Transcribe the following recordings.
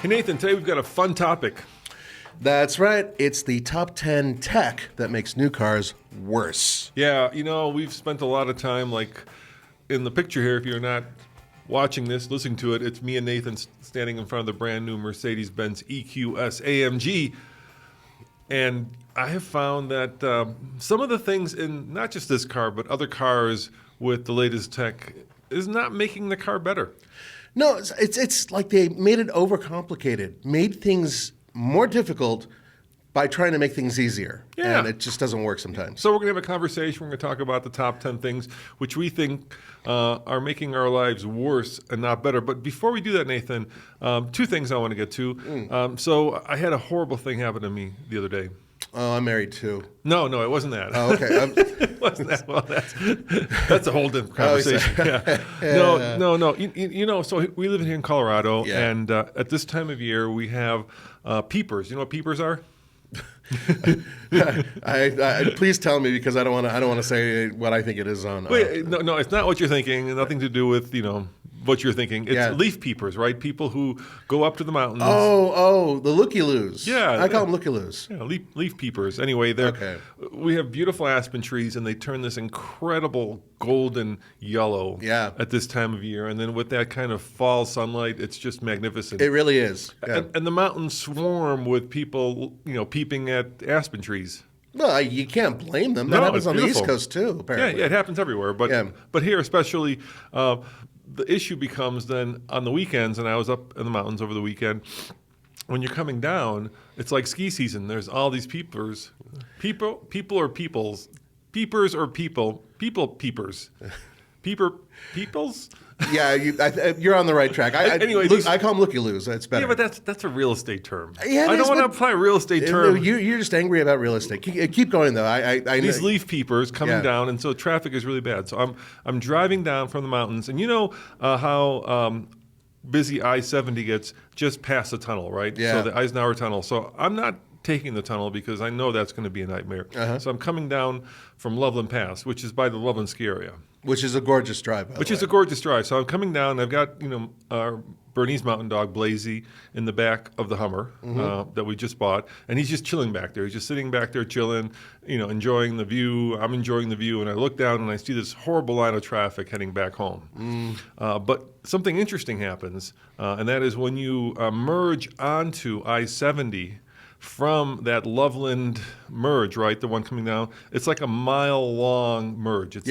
Hey Nathan, today we've got a fun topic. That's right. It's the top 10 tech that makes new cars worse. Yeah, we've spent a lot of time, like in the picture here, if you're not watching this, listening to it, it's me and Nathan standing in front of the brand new Mercedes-Benz EQS AMG. And I have found that some of the things in not just this car, but other cars with the latest tech is not making the car better. No, it's like they made it overcomplicated, made things more difficult by trying to make things easier. Yeah. And it just doesn't work sometimes. So we're going to have a conversation. We're going to talk about the top 10 things which we think are making our lives worse and not better. But before we do that, Nathan, two things I want to get to. So I had a horrible thing happen to me the other day. Oh, I'm married too. No, it wasn't that. Oh, okay. It wasn't that. Well, that's a whole different conversation. No. So we live here in Colorado, and at this time of year we have peepers. You know what peepers are? Please tell me, because I don't want to say what I think it is on. Wait, no, it's not what you're thinking. Nothing to do with what you're thinking. It's leaf peepers, right? People who go up to the mountains. Oh, the looky-loos. Yeah. I call them looky-loos. Yeah, leaf peepers. Anyway, we have beautiful aspen trees, and they turn this incredible golden yellow at this time of year. And then with that kind of fall sunlight, it's just magnificent. It really is. Yeah. And the mountains swarm with people, peeping at aspen trees. Well, you can't blame them. That happens on the East Coast too, apparently. Yeah, it happens everywhere. But here especially, the issue becomes then on the weekends, and I was up in the mountains over the weekend, when you're coming down, it's like ski season. There's all these peepers. People or peoples? Peepers or people? Peepers. Peoples? Yeah, you're on the right track. I call them looky-loos. It's better. Yeah, but that's a real estate term. Yeah, I don't want to apply a real estate term. You're just angry about real estate. Keep going, though. I These leaf peepers coming down, and so traffic is really bad. So I'm driving down from the mountains, and you know how busy I-70 gets just past the tunnel, right? Yeah. So the Eisenhower Tunnel. So I'm not taking the tunnel because I know that's going to be a nightmare. So I'm coming down from Loveland Pass, which is by the Loveland ski area. Which is a gorgeous drive, by the way. Which is a gorgeous drive. So I'm coming down. I've got our Bernese Mountain Dog, Blazy, in the back of the Hummer that we just bought, and he's just chilling back there. He's just sitting back there chilling, enjoying the view. I'm enjoying the view, and I look down and I see this horrible line of traffic heading back home. But something interesting happens, and that is when you merge onto I-70 from that Loveland merge, right, the one coming down, it's like a mile-long merge. It's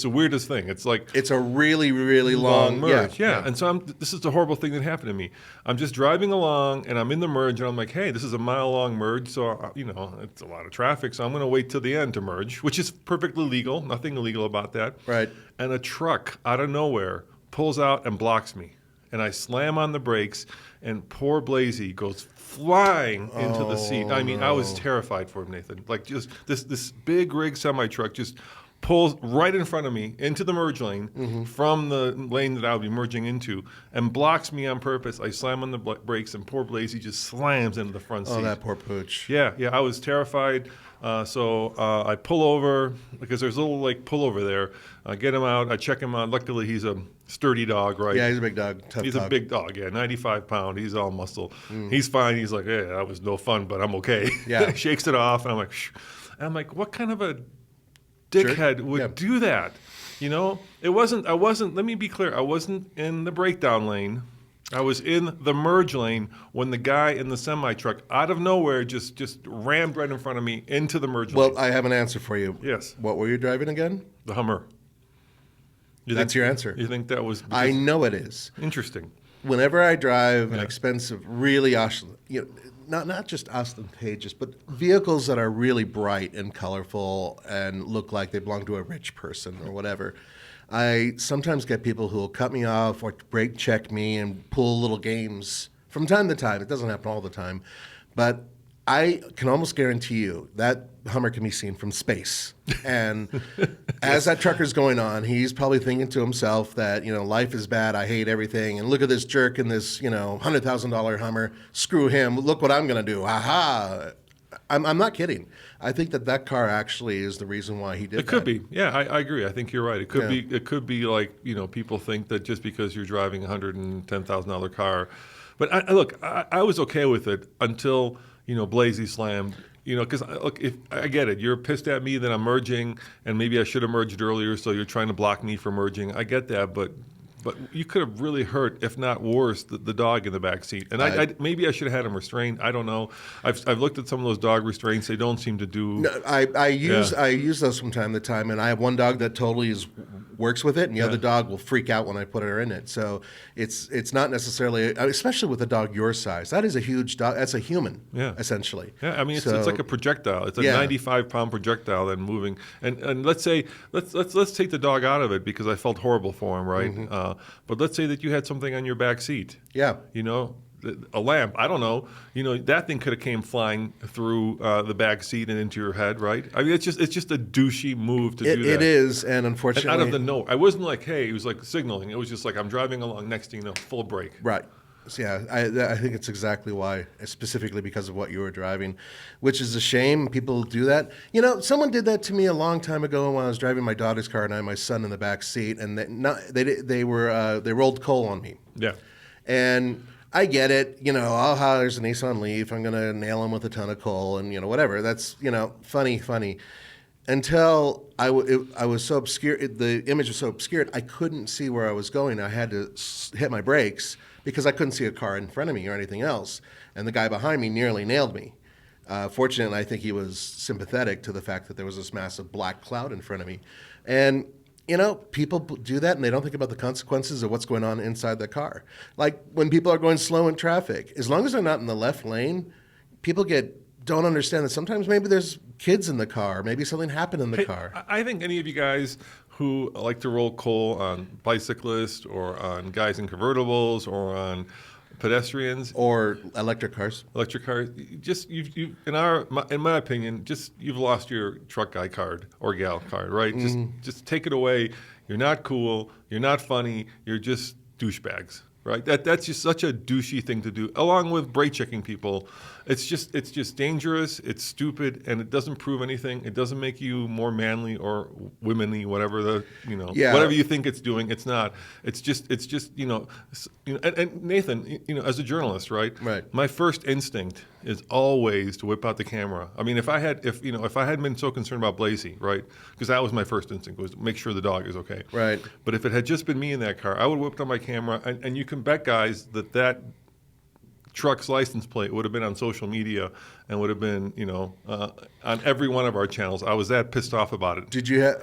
the weirdest thing. It's a really, really long merge. Yeah. And so this is the horrible thing that happened to me. I'm just driving along, and I'm in the merge, and I'm like, hey, this is a mile-long merge, so, it's a lot of traffic, so I'm going to wait till the end to merge, which is perfectly legal. Nothing illegal about that. Right. And a truck out of nowhere pulls out and blocks me. And I slam on the brakes, and poor Blazy goes flying into the seat. I mean, I was terrified for him, Nathan. Like, just this big rig semi-truck just pulls right in front of me into the merge lane from the lane that I'll be merging into and blocks me on purpose. I slam on the brakes, and poor Blazy just slams into the front seat. Oh, that poor pooch. Yeah, I was terrified. So I pull over, because there's a little pullover there. I get him out. I check him out. Luckily, he's a sturdy dog, right? Yeah, he's a big dog. He's a big dog, 95 pound. He's all muscle. He's fine. He's like, yeah, that was no fun, but I'm okay. Yeah. Shakes it off, and I'm like, shh. And I'm like, what kind of a dickhead would do that? It wasn't, let me be clear, I wasn't in the breakdown lane. I was in the merge lane when the guy in the semi-truck, out of nowhere, just rammed right in front of me into the merge lane. Well, I have an answer for you. Yes. What were you driving again? The Hummer. That's your answer. You think that was... I know it is. Interesting. Whenever I drive an expensive, really, not just ostentatious, but vehicles that are really bright and colorful and look like they belong to a rich person or whatever, I sometimes get people who will cut me off or brake check me and pull little games from time to time. It doesn't happen all the time. But I can almost guarantee you that Hummer can be seen from space. And as that trucker's going on, he's probably thinking to himself that, life is bad, I hate everything, and look at this jerk in this, $100,000 Hummer. Screw him. Look what I'm going to do. Ha-ha. I'm not kidding. I think that car actually is the reason why he did that. It could be. Yeah, I agree. I think you're right. It could be. It could be like, people think that just because you're driving a $110,000 car But look, I was okay with it until Blasey slammed. Because look, if I get it, you're pissed at me that I'm merging, and maybe I should have merged earlier, so you're trying to block me from merging. I get that, but you could have really hurt, if not worse, the dog in the back seat. And I maybe I should have had him restrained. I don't know. I've looked at some of those dog restraints. They don't seem to do. No, I use those from time to time, and I have one dog that totally works with it, and the other dog will freak out when I put her in it. So it's not necessarily, especially with a dog your size. That is a huge dog. That's a human, essentially. Yeah, I mean it's like a projectile. It's a 95-pound projectile then moving. And let's say let's take the dog out of it because I felt horrible for him, right? Mm-hmm. But let's say that you had something on your back seat. Yeah. A lamp. I don't know. That thing could have came flying through the back seat and into your head, right? I mean, it's just a douchey move to do that. It is, and unfortunately, and out of the no, I wasn't like, hey, it was like signaling. It was just like I'm driving along. Next thing you know, full brake. Right. So I think it's exactly why, specifically because of what you were driving, which is a shame. People do that. Someone did that to me a long time ago when I was driving my daughter's car and I had my son in the back seat, and they rolled coal on me. Yeah. And I get it. There's a Nissan Leaf. I'm gonna nail him with a ton of coal and whatever. That's funny. Until I was so obscured, the image was so obscured, I couldn't see where I was going. I had to hit my brakes because I couldn't see a car in front of me or anything else. And the guy behind me nearly nailed me. Fortunately, I think he was sympathetic to the fact that there was this massive black cloud in front of me. And, people do that and they don't think about the consequences of what's going on inside the car. Like when people are going slow in traffic, as long as they're not in the left lane, people don't understand that sometimes maybe there's kids in the car, maybe something happened in the car. I think any of you guys who like to roll coal on bicyclists or on guys in convertibles or on pedestrians or electric cars, just you in my opinion, just you've lost your truck guy card or gal card, right? Just take it away. You're not cool. You're not funny. You're just douchebags. Right, that's just such a douchey thing to do. Along with brake checking people, it's just dangerous. It's stupid, and it doesn't prove anything. It doesn't make you more manly or womanly, whatever whatever you think it's doing. It's not. It's just And Nathan, as a journalist, right? Right. My first instinct is always to whip out the camera. I mean, if I hadn't been so concerned about Blasey, right? Because that was my first instinct, was to make sure the dog is okay. Right. But if it had just been me in that car, I would have whipped out my camera, and you can bet, guys, that truck's license plate would have been on social media and would have been, on every one of our channels. I was that pissed off about it. Did you have?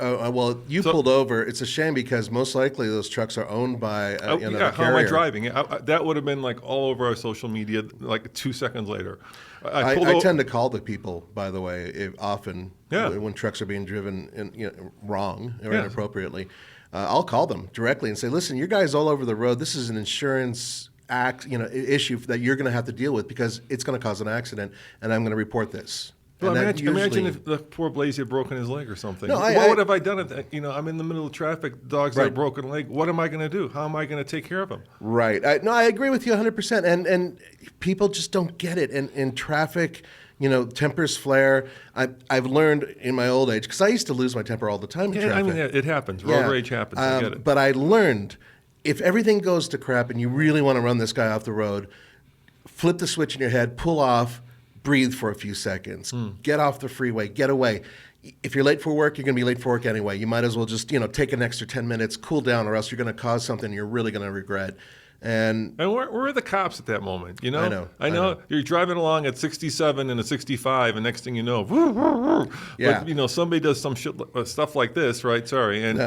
You pulled over. It's a shame because most likely those trucks are owned by the carrier. How am I driving? That would have been like all over our social media like 2 seconds later. I tend to call the people, by the way, often when trucks are being driven wrong or inappropriately. I'll call them directly and say, listen, your guy's all over the road. This is an insurance issue that you're going to have to deal with because it's going to cause an accident, and I'm going to report this. Well, imagine if the poor Blasey had broken his leg or something. What would have I done? I'm in the middle of traffic. Dog's got a broken leg. What am I going to do? How am I going to take care of him? Right. I agree with you 100%. And people just don't get it. And in traffic, tempers flare. I've learned in my old age, because I used to lose my temper all the time in traffic. I mean, it happens. Road rage happens. I get it. But I learned, if everything goes to crap and you really want to run this guy off the road, flip the switch in your head, pull off, breathe for a few seconds, get off the freeway, get away. If you're late for work, you're going to be late for work anyway. You might as well just, take an extra 10 minutes, cool down, or else you're going to cause something you're really going to regret. And where are the cops at that moment? I know. You're driving along at 67 and a 65, and next thing you know, woo, woo, woo. But somebody does some stuff like this, right? Sorry, and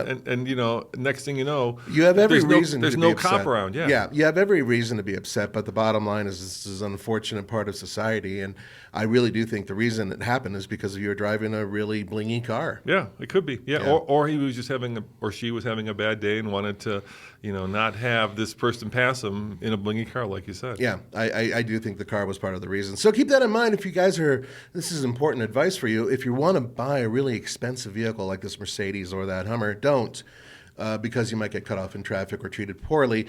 next thing you know, you have every reason. There's no cop around. Yeah, you have every reason to be upset. But the bottom line is, this is an unfortunate part of society, and I really do think the reason it happened is because you were driving a really blingy car. Yeah, it could be. Yeah. Or he was just she was having a bad day and wanted to, not have this person pass him in a blingy car, like you said. Yeah, I do think the car was part of the reason. So keep that in mind if you guys this is important advice for you. If you want to buy a really expensive vehicle like this Mercedes or that Hummer, don't, because you might get cut off in traffic or treated poorly.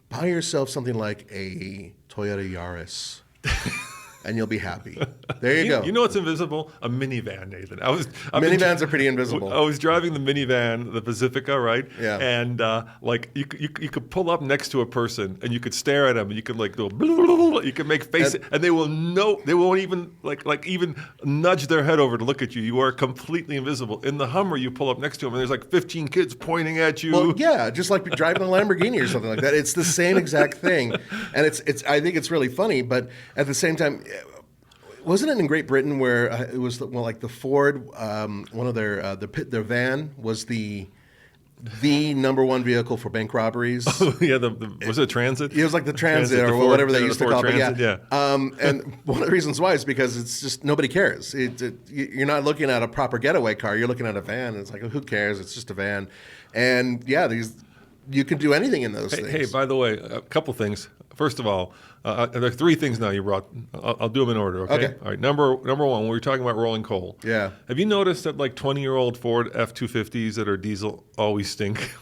Buy yourself something like a Toyota Yaris. and you'll be happy. There you go. You know what's invisible? A minivan, Nathan. Minivans are pretty invisible. I was driving the minivan, the Pacifica, right? Yeah. And like you could pull up next to a person and you could stare at them and you could like go, blah, blah, blah, blah. You could make faces and they won't even even nudge their head over to look at you. You are completely invisible. In the Hummer, you pull up next to them and there's like 15 kids pointing at you. Well, yeah, just like driving a Lamborghini or something like that. It's the same exact thing, and it's. I think it's really funny, but at the same time, wasn't it in Great Britain where it was like the Ford, one of their van was the number one vehicle for bank robberies. Oh, yeah, was it Transit? It was like the Transit or Ford, whatever they used to call it. Yeah. And one of the reasons why is because it's just nobody cares. You're not looking at a proper getaway car. You're looking at a van. And it's like, who cares? It's just a van. And yeah, you can do anything in those things. Hey, by the way, a couple things. First of all, there are three things now you brought. I'll do them in order, okay? All right, number one, we were talking about rolling coal. Yeah. Have you noticed that like 20-year-old Ford F-250s that are diesel always stink?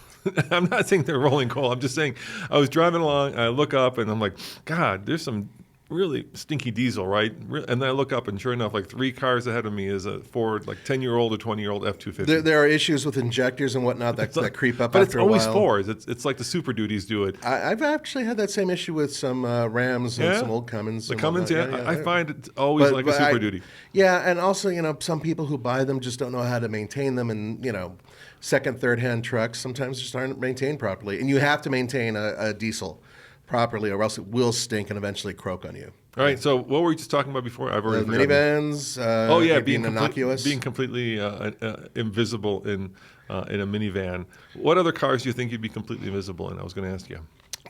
I'm not saying they're rolling coal. I'm just saying I was driving along, and I look up, and I'm like, God, there's some really stinky diesel, right? And then I look up, and sure enough, like 3 cars ahead of me is a Ford, like 10-year-old or 20-year-old F-250. There are issues with injectors and whatnot that creep up but after a while. But it's always Fords. It's like the Super Duties do it. I've actually had that same issue with some Rams and some old Cummins. The Cummins, I find it's always like a Super Duty. Yeah, and also, some people who buy them just don't know how to maintain them, and, second, third-hand trucks sometimes just aren't maintained properly. And you have to maintain a diesel properly, or else it will stink and eventually croak on you. All right. So what were we just talking about before? I've already forgotten. Minivans. Being innocuous, being completely invisible in a minivan. What other cars do you think you'd be completely invisible in? I was going to ask you.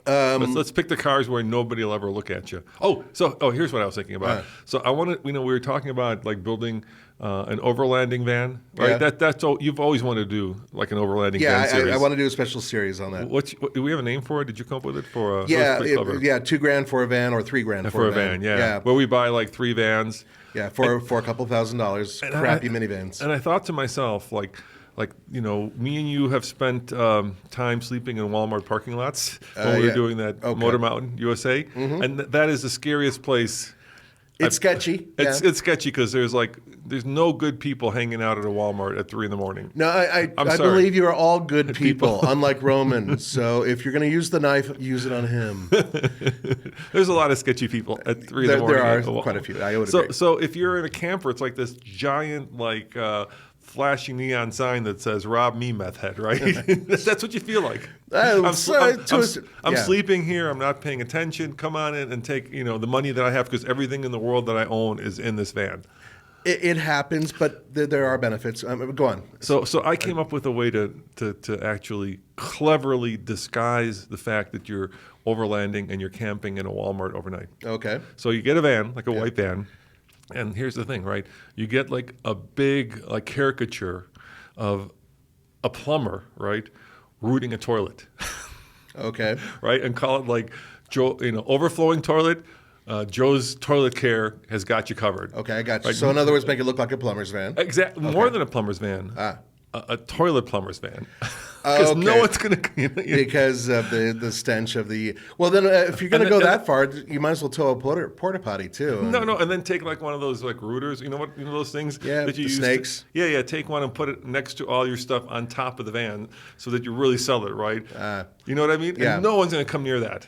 Let's pick the cars where nobody will ever look at you. Here's what I was thinking about. So I want to. We were talking about like building an overlanding van, right? Yeah. That's all you've always wanted to do, like an overlanding van series. I want to do a special series on that. What do we have a name for it? Did you come up with it for? $2,000 for a van or $3,000 for a van. Yeah, where we buy like 3 vans. Yeah, for a couple $1,000s, crappy minivans. And I thought to myself, like me and you have spent time sleeping in Walmart parking lots when we were doing that Motor Mountain USA, and that is the scariest place. It's sketchy. It's sketchy because there's no good people hanging out at a Walmart at 3 a.m. No, I believe you are all good people, unlike Roman. So if you're going to use the knife, use it on him. There's a lot of sketchy people at 3 a.m. There are quite a few. I would agree. So if you're in a camper, it's like this giant flashing neon sign that says "Rob me, meth head," right? That's what you feel like. I'm sleeping here. I'm not paying attention. Come on in and take the money that I have, because everything in the world that I own is in this van. It happens, but there are benefits. Go on. So I came up with a way to actually cleverly disguise the fact that you're overlanding and you're camping in a Walmart overnight. Okay. So you get a van, like a white van. And here's the thing, right? You get like a big caricature of a plumber, right, rooting a toilet. Okay. Right, and call it like Joe, overflowing toilet. Joe's Toilet Care has got you covered. Okay, I got you. Right? So in other words, make it look like a plumber's van. Exactly, okay. More than a plumber's van. A toilet plumber's van. Because okay. no one's going to... Because of the stench of the... Well, then if you're going to go that far, you might as well tow a porta potty, too. No, and then take like one of those like rooters, those things that you use. Snakes. Take one and put it next to all your stuff on top of the van so that you really sell it, right? You know what I mean? Yeah. And no one's going to come near that.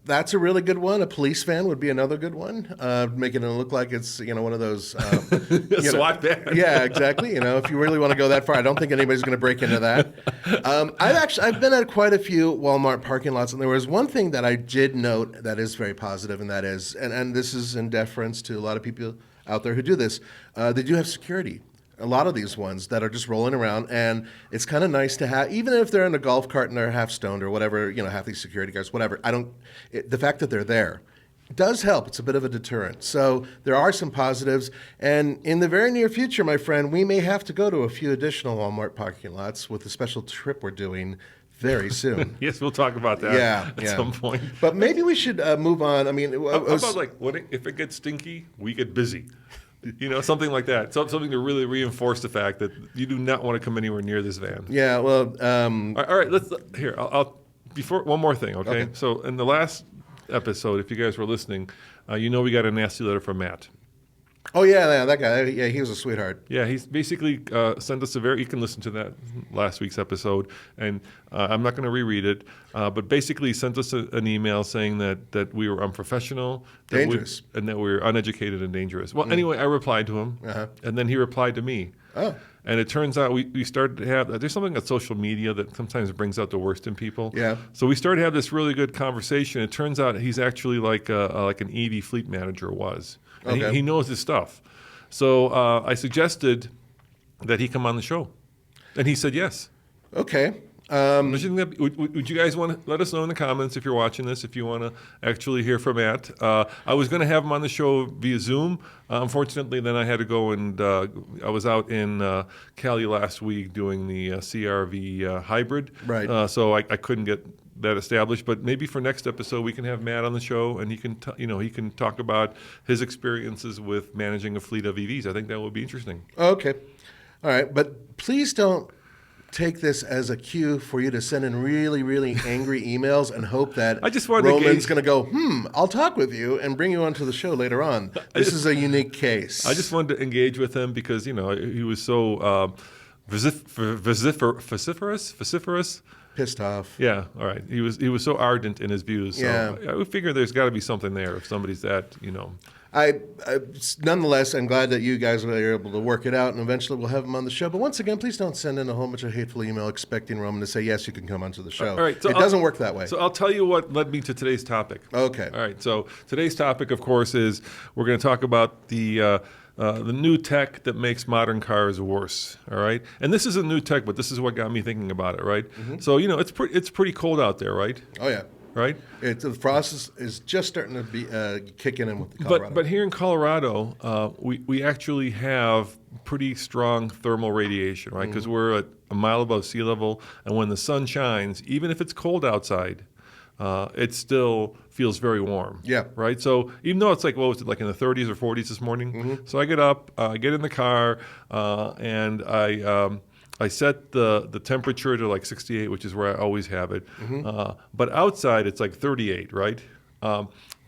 That's a really good one. A police van would be another good one. Making it look like it's one of those SWAT van. Yeah, exactly. If you really want to go that far, I don't think anybody's going to break into that. I've been at quite a few Walmart parking lots, and there was one thing that I did note that is very positive, and that is, and this is in deference to a lot of people out there who do this. They do have security. A lot of these ones that are just rolling around, and it's kind of nice to have, even if they're in a golf cart and they're half stoned or whatever, half these security guards, whatever. The fact that they're there does help. It's a bit of a deterrent. So there are some positives, and in the very near future, my friend, we may have to go to a few additional Walmart parking lots with a special trip we're doing very soon. Yes, we'll talk about that at some point. But maybe we should move on. I mean, how about if it gets stinky, we get busy. Something like that. Something to really reinforce the fact that you do not want to come anywhere near this van. Yeah, well... all right, I'll before one more thing, okay? So in the last episode, if you guys were listening, you know we got a nasty letter from Matt. Oh, yeah, that guy. Yeah, he was a sweetheart. Yeah, he's basically sent us you can listen to that last week's episode, and I'm not going to reread it, but basically sent us an email saying that we were unprofessional, Dangerous. and that we were uneducated and dangerous. Well, anyway, I replied to him, and then he replied to me. Oh. And it turns out we started to have, there's something at social media that sometimes brings out the worst in people. Yeah. So we started to have this really good conversation. It turns out he's actually like an EV fleet manager was. And Okay. he knows his stuff. So I suggested that he come on the show. And he said yes. Okay. Would you guys want to let us know in the comments if you're watching this, if you want to actually hear from Matt? I was going to have him on the show via Zoom. Unfortunately, then I had to go and I was out in Cali last week doing the CRV hybrid. Right. So I couldn't get that established. But maybe for next episode, we can have Matt on the show, and he can he can talk about his experiences with managing a fleet of EVs. I think that would be interesting. Okay. All right. But please don't take this as a cue for you to send in really, really angry emails and hope that I just wanted to Roman's going to go, I'll talk with you and bring you onto the show later on. This is a unique case. I just wanted to engage with him because, he was so vociferous. Pissed off. Yeah, all right. He was so ardent in his views. So Yeah. I would figure there's got to be something there if somebody's that, I nonetheless, I'm glad that you guys were able to work it out, and eventually we'll have him on the show. But once again, please don't send in a whole bunch of hateful email expecting Roman to say, yes, you can come onto the show. All right, so it doesn't work that way. So I'll tell you what led me to today's topic. Okay. All right, so today's topic, of course, is we're going to talk about the new tech that makes modern cars worse. All right, and this is a new tech, but this is what got me thinking about it. Right. Mm-hmm. So it's pretty cold out there, right? Oh yeah. Right. The frost is just starting to be kicking in with the Colorado. But here in Colorado, we actually have pretty strong thermal radiation, right? Because we're at a mile above sea level, and when the sun shines, even if it's cold outside, it still feels very warm. Yeah. Right? So even though it's like, what was it, like in the 30s or 40s this morning? Mm-hmm. So I get up, I get in the car, and I set the temperature to like 68, which is where I always have it. Mm-hmm. But outside, it's like 38, right?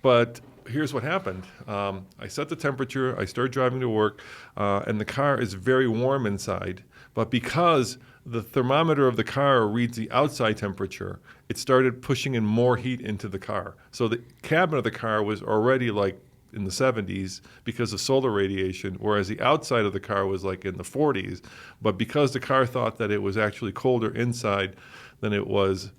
But here's what happened. I set the temperature, I start driving to work, and the car is very warm inside. But because the thermometer of the car reads the outside temperature, it started pushing in more heat into the car. So the cabin of the car was already like in the 70s because of solar radiation, whereas the outside of the car was like in the 40s. But because the car thought that it was actually colder inside than it was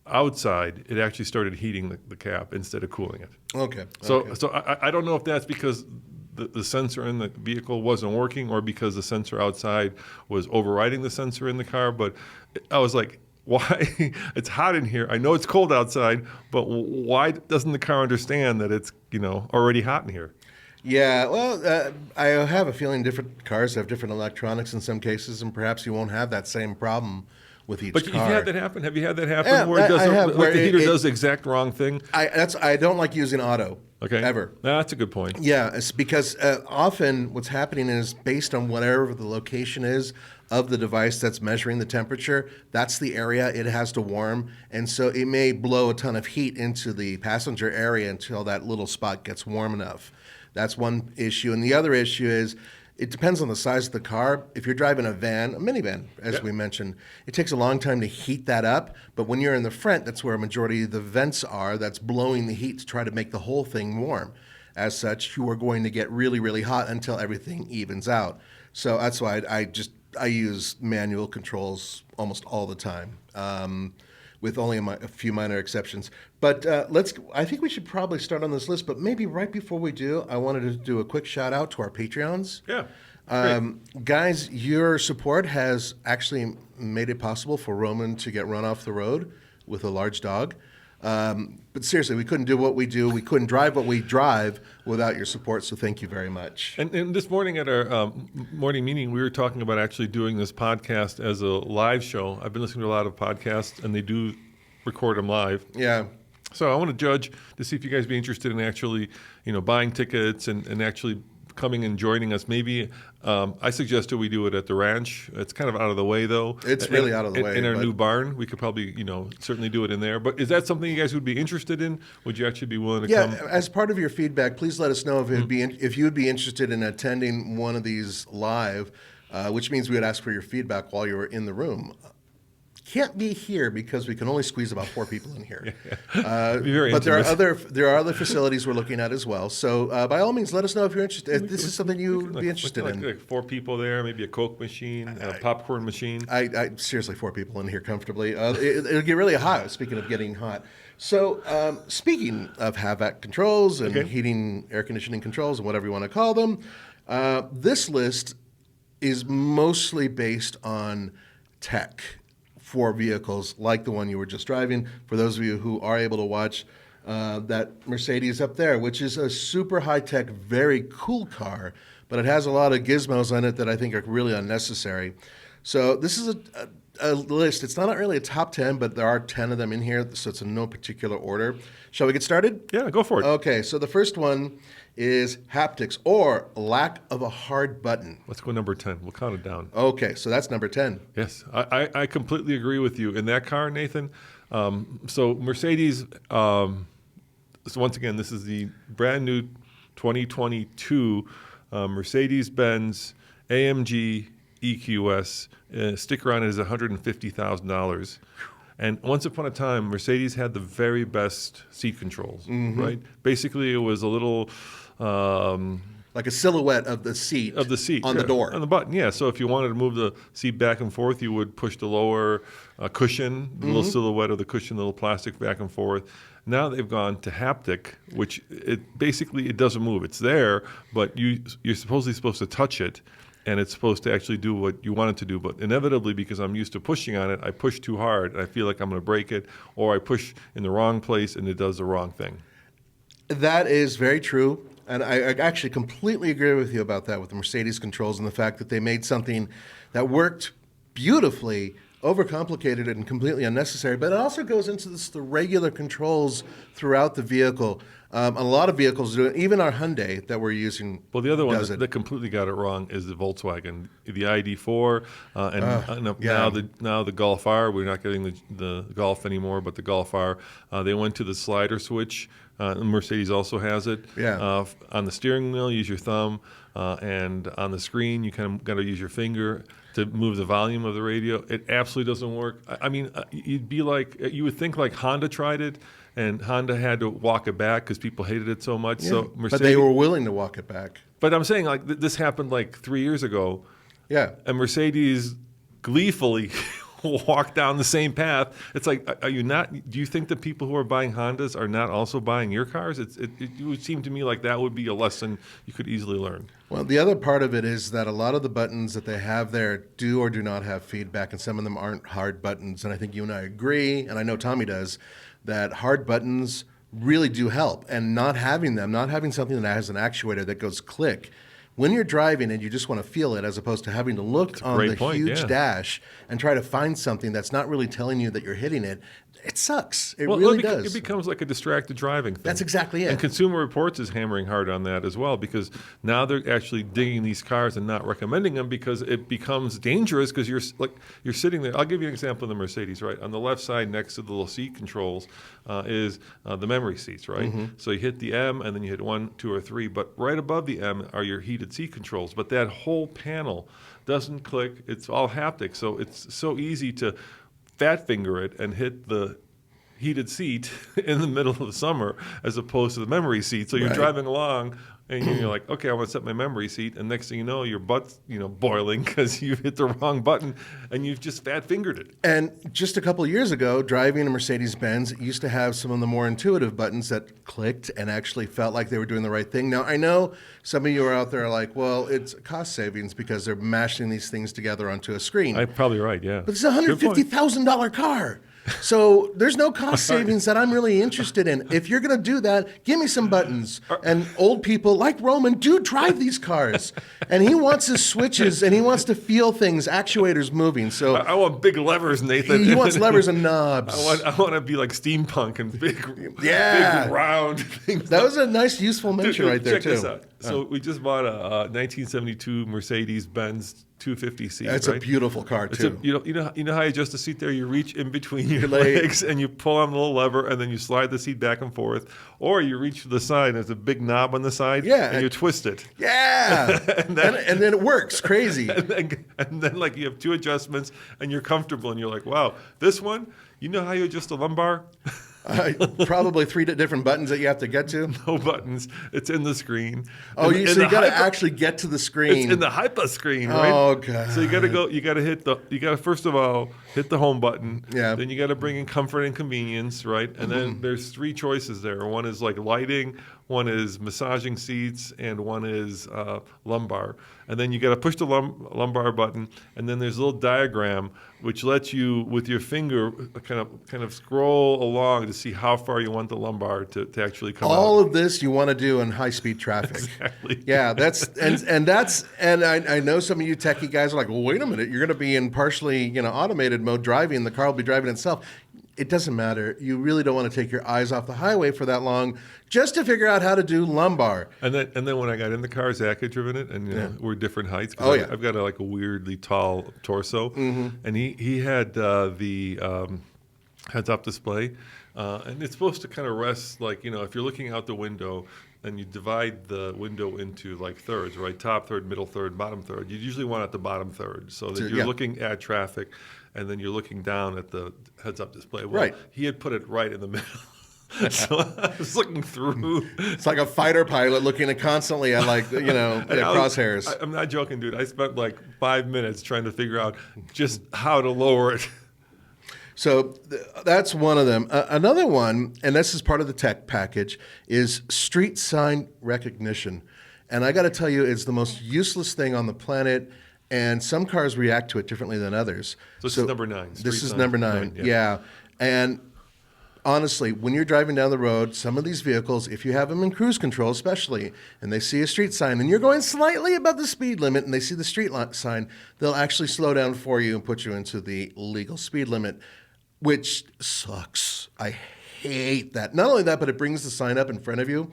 outside, it actually started heating the cab instead of cooling it. Okay. So I don't know if that's because the sensor in the vehicle wasn't working or because the sensor outside was overriding the sensor in the car, but I was like, why? It's hot in here. I know it's cold outside, but why doesn't the car understand that it's already hot in here? Yeah, well, I have a feeling different cars have different electronics in some cases, and perhaps you won't have that same problem with each car. But you've had that happen? Have you had that happen? Yeah, where it does I have, like where the heater it does the exact wrong thing? I don't like using auto. Okay. Ever. No, that's a good point. Yeah, it's because often what's happening is based on whatever the location is of the device that's measuring the temperature, that's the area it has to warm. And so it may blow a ton of heat into the passenger area until that little spot gets warm enough. That's one issue. And the other issue is it depends on the size of the car. If you're driving a minivan, as we mentioned, it takes a long time to heat that up. But when you're in the front, that's where a majority of the vents are that's blowing the heat to try to make the whole thing warm. As such, you are going to get really, really hot until everything evens out. So that's why I use manual controls almost all the time, with only a few minor exceptions. But I think we should probably start on this list, but maybe right before we do, I wanted to do a quick shout out to our Patreons. Yeah. Guys, your support has actually made it possible for Roman to get run off the road with a large dog. But seriously, we couldn't do what we do. We couldn't drive what we drive without your support, so thank you very much. And this morning at our morning meeting, we were talking about actually doing this podcast as a live show. I've been listening to a lot of podcasts, and they do record them live. Yeah. So I want to judge to see if you guys be interested in actually, buying tickets and actually coming and joining us, maybe I suggested we do it at the ranch. It's kind of out of the way, though. It's really out of the way. In our new barn, we could probably, certainly do it in there. But is that something you guys would be interested in? Would you actually be willing to come? Yeah, as part of your feedback, please let us know if if you would be interested in attending one of these live, which means we would ask for your feedback while you were in the room. Can't be here because we can only squeeze about 4 people in here. Be very but intimate. there are other facilities we're looking at as well. So by all means, let us know if you're interested. If this is something you would be interested in. Like 4 people there, maybe a Coke machine, a popcorn machine. I seriously 4 people in here comfortably. It'll get really hot. Speaking of getting hot. So speaking of HVAC controls and heating, air conditioning controls, and whatever you want to call them, this list is mostly based on tech for vehicles like the one you were just driving. For those of you who are able to watch that Mercedes up there, which is a super high-tech, very cool car, but it has a lot of gizmos on it that I think are really unnecessary. So this is a list. It's not really a top 10, but there are 10 of them in here, so it's in no particular order. Shall we get started? Yeah, go for it. Okay, so the first one is haptics, or lack of a hard button. Let's go number 10. We'll count it down. Okay, so that's number 10. Yes, I completely agree with you. In that car, Nathan, so Mercedes, so once again, this is the brand new 2022 Mercedes-Benz AMG EQS. Sticker on it is $150,000. And once upon a time, Mercedes had the very best seat controls, right? Basically, it was a little... like a silhouette of the seat. On the door. On the button, yeah. So if you wanted to move the seat back and forth, you would push the lower cushion, the little silhouette of the cushion, the little plastic back and forth. Now they've gone to haptic, which it doesn't move. It's there, but you're supposedly supposed to touch it, and it's supposed to actually do what you want it to do. But inevitably, because I'm used to pushing on it, I push too hard, and I feel like I'm going to break it, or I push in the wrong place, and it does the wrong thing. That is very true. And I actually completely agree with you about that with the Mercedes controls and the fact that they made something that worked beautifully, overcomplicated and completely unnecessary. But it also goes into the regular controls throughout the vehicle. A lot of vehicles do it. Even our Hyundai that we're using. Well, the other one that completely got it wrong is the Volkswagen, the ID4, now the Golf R. We're not getting the Golf anymore, but the Golf R. They went to the slider switch. Mercedes also has it. Yeah. On the steering wheel, use your thumb, and on the screen, you kind of got to use your finger to move the volume of the radio. It absolutely doesn't work. I mean, you would think like Honda tried it, and Honda had to walk it back because people hated it so much. Yeah. So Mercedes, but they were willing to walk it back. But I'm saying like this happened like 3 years ago. Yeah. And Mercedes gleefully walk down the same path. It's like, are you not? Do you think that people who are buying Hondas are not also buying your cars? It would seem to me like that would be a lesson you could easily learn. Well, the other part of it is that a lot of the buttons that they have there do or do not have feedback, and some of them aren't hard buttons. And I think you and I agree, and I know Tommy does, that hard buttons really do help. And not having something that has an actuator that goes click, when you're driving and you just want to feel it, as opposed to having to look on the huge dash and try to find something that's not really telling you that you're hitting it, it sucks. It really does. It becomes like a distracted driving thing. That's exactly it. And Consumer Reports is hammering hard on that as well, because now they're actually digging these cars and not recommending them because it becomes dangerous because you're sitting there. I'll give you an example of the Mercedes, right? On the left side next to the little seat controls is the memory seats, right? So you hit the M and then you hit 1, 2, or 3, but right above the M are your heated seat controls. But that whole panel doesn't click. It's all haptic. So it's so easy to fat finger it and hit the heated seat in the middle of the summer as opposed to the memory seat. So you're driving along and you're like, okay, I want to set my memory seat. And next thing you know, your butt's boiling because you hit the wrong button and you've just fat fingered it. And just a couple of years ago, driving a Mercedes-Benz, it used to have some of the more intuitive buttons that clicked and actually felt like they were doing the right thing. Now, I know some of you are out there like, well, it's cost savings because they're mashing these things together onto a screen. I'm probably right, yeah. But it's a $150,000 car. So there's no cost savings that I'm really interested in. If you're going to do that, give me some buttons. And old people like Roman do drive these cars. And he wants his switches and he wants to feel things, actuators moving. So I want big levers, Nathan. He wants levers and knobs. I want to be like steampunk and big round things. That was a nice, useful mention right there, check too. this out. So we just bought a 1972 Mercedes-Benz 250C. That's right? a beautiful car too. You know how you adjust the seat there? You reach in between your legs and you pull on the little lever and then you slide the seat back and forth. Or you reach to the side and there's a big knob on the side and you twist it. Yeah. and then it works. Crazy. And then like you have two adjustments and you're comfortable and you're like, wow, this one, you know how you adjust a lumbar? Probably 3 different buttons that you have to get to. No buttons. It's in the screen. Oh, so you got to actually get to the screen. It's in the hyper screen, right? Oh, God. So you got to first of all hit the home button. Yeah. Then you got to bring in comfort and convenience, right? And then there's 3 choices there. One is like lighting, one is massaging seats, and one is lumbar. And then you got to push the lumbar button, and then there's a little diagram which lets you, with your finger, kind of scroll along to see how far you want the lumbar to actually come out. All of this you want to do in high-speed traffic. Exactly. Yeah, and I know some of you techie guys are like, well, wait a minute, you're going to be in partially automated mode driving. The car will be driving itself. It doesn't matter. You really don't want to take your eyes off the highway for that long just to figure out how to do lumbar. And then when I got in the car, Zach had driven it, and we're different heights. Oh, yeah. I've got a weirdly tall torso, and he had the heads-up display, and it's supposed to kind of rest if you're looking out the window. And you divide the window into like thirds, right? Top third, middle third, bottom third. You usually want at the bottom third so that you're looking at traffic and then you're looking down at the heads-up display. Well, right. He had put it right in the middle. So I was looking through. It's like a fighter pilot looking constantly at crosshairs. I'm not joking, dude. I spent like 5 minutes trying to figure out just how to lower it. So that's one of them. Another one, and this is part of the tech package, is street sign recognition. And I got to tell you, it's the most useless thing on the planet, and some cars react to it differently than others. So this is number 9. This is number 9, yeah. And honestly, when you're driving down the road, some of these vehicles, if you have them in cruise control especially, and they see a street sign, and you're going slightly above the speed limit, and they see the street sign, they'll actually slow down for you and put you into the legal speed limit, which sucks. I hate that. Not only that, but it brings the sign up in front of you.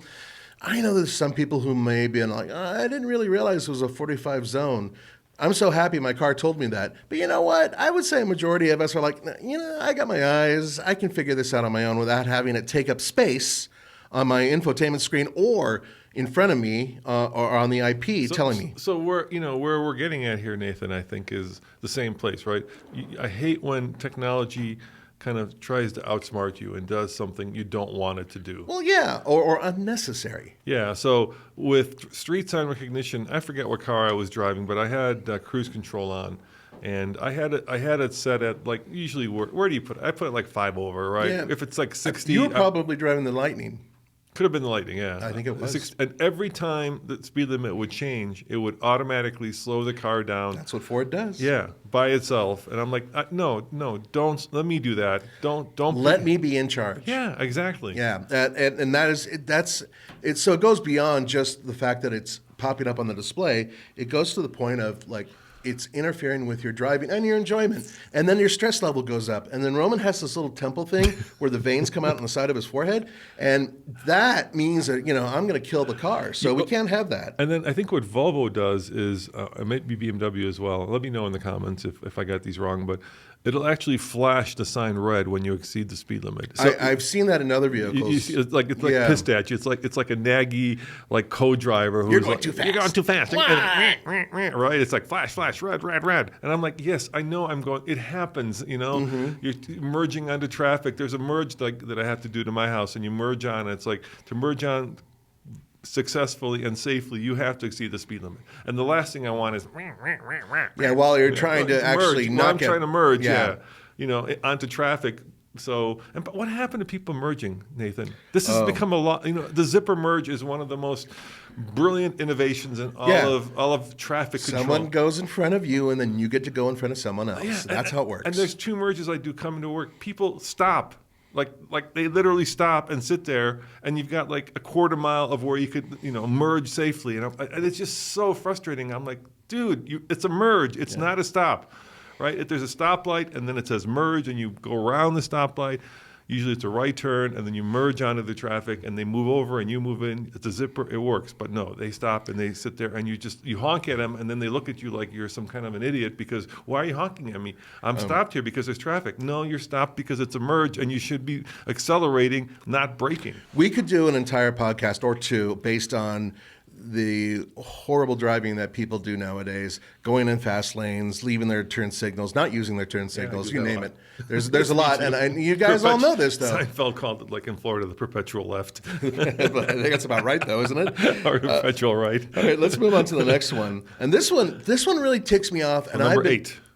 I know there's some people who may be like, I didn't really realize it was a 45 zone. I'm so happy my car told me that. But you know what? I would say a majority of us are like, I got my eyes. I can figure this out on my own without having it take up space on my infotainment screen or in front of me or on the IP telling me. So where we're getting at here, Nathan, I think is the same place, right? I hate when technology kind of tries to outsmart you and does something you don't want it to do. Well, yeah, or unnecessary. Yeah, so with street sign recognition, I forget what car I was driving, but I had cruise control on. And I had it set at usually where do you put it? I put it like 5 over, right? Yeah. If it's like 60. You were probably driving the Lightning. Could have been the Lightning, yeah. I think it was. And every time the speed limit would change, it would automatically slow the car down. That's what Ford does. Yeah, by itself. And I'm like, no, don't let me do that. Don't let me be in charge. Yeah, exactly. Yeah, and that's it. So it goes beyond just the fact that it's popping up on the display. It goes to the point of it's interfering with your driving and your enjoyment. And then your stress level goes up. And then Roman has this little temple thing where the veins come out on the side of his forehead. And that means that, I'm going to kill the car. So we can't have that. And then I think what Volvo does is, it might be BMW as well. Let me know in the comments if I got these wrong. But it'll actually flash the sign red when you exceed the speed limit. So I've seen that in other vehicles. You see, it's like pissed at you. It's like a naggy co-driver who's You're going too fast. You're going too fast. Right? It's like flash, red. And I'm like, yes, I know I'm going. It happens. You're merging onto traffic. There's a merge that I have to do to my house, and you merge on. It's like to merge on successfully and safely, you have to exceed the speed limit. And the last thing I want is while you're trying to actually merge. I'm trying to merge, onto traffic. So, but what happened to people merging, Nathan? This has become a lot. The zipper merge is one of the most brilliant innovations in all of traffic control. Someone goes in front of you, and then you get to go in front of someone else. Yeah, that's how it works. And there's 2 merges I do coming to work. People stop. Like they literally stop and sit there, and you've got like a quarter mile of where you could, merge safely. And it's just so frustrating. I'm like, dude, it's a merge. It's not a stop, right? If there's a stoplight, and then it says merge, and you go around the stoplight. Usually it's a right turn, and then you merge onto the traffic, and they move over, and you move in. It's a zipper. It works. But no, they stop, and they sit there, and you honk at them, and then they look at you like you're some kind of an idiot because why are you honking at me? I'm stopped here because there's traffic. No, you're stopped because it's a merge, and you should be accelerating, not braking. We could do an entire podcast or two based on the horrible driving that people do nowadays, going in fast lanes, leaving their turn signals, not using their turn signals, you name it. There's a lot, and you guys all know this, though. Seinfeld called it, like in Florida, the perpetual left. I think that's about right, though, isn't it? Or perpetual right. All right, let's move on to the next one. And this one really ticks me off. And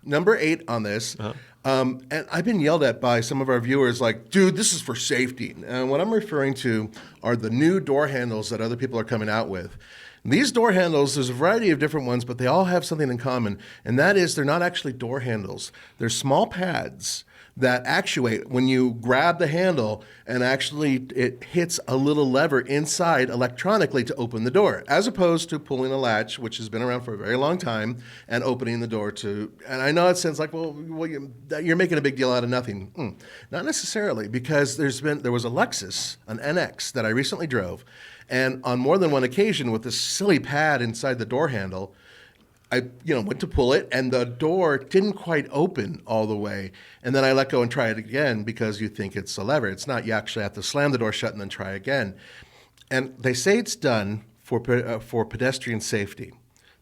number 8 on this. And I've been yelled at by some of our viewers like, dude, this is for safety. And what I'm referring to are the new door handles that other people are coming out with. And these door handles, there's a variety of different ones, but they all have something in common. And that is they're not actually door handles. They're small pads that actuate when you grab the handle, and actually it hits a little lever inside electronically to open the door, as opposed to pulling a latch, which has been around for a very long time, and opening the door to. And I know it sounds like, well you're making a big deal out of nothing. Not necessarily, because there was a Lexus, an NX, that I recently drove, and on more than one occasion with this silly pad inside the door handle, I went to pull it, and the door didn't quite open all the way. And then I let go and try it again because you think it's a lever. It's not. You actually have to slam the door shut and then try again. And they say it's done for pedestrian safety.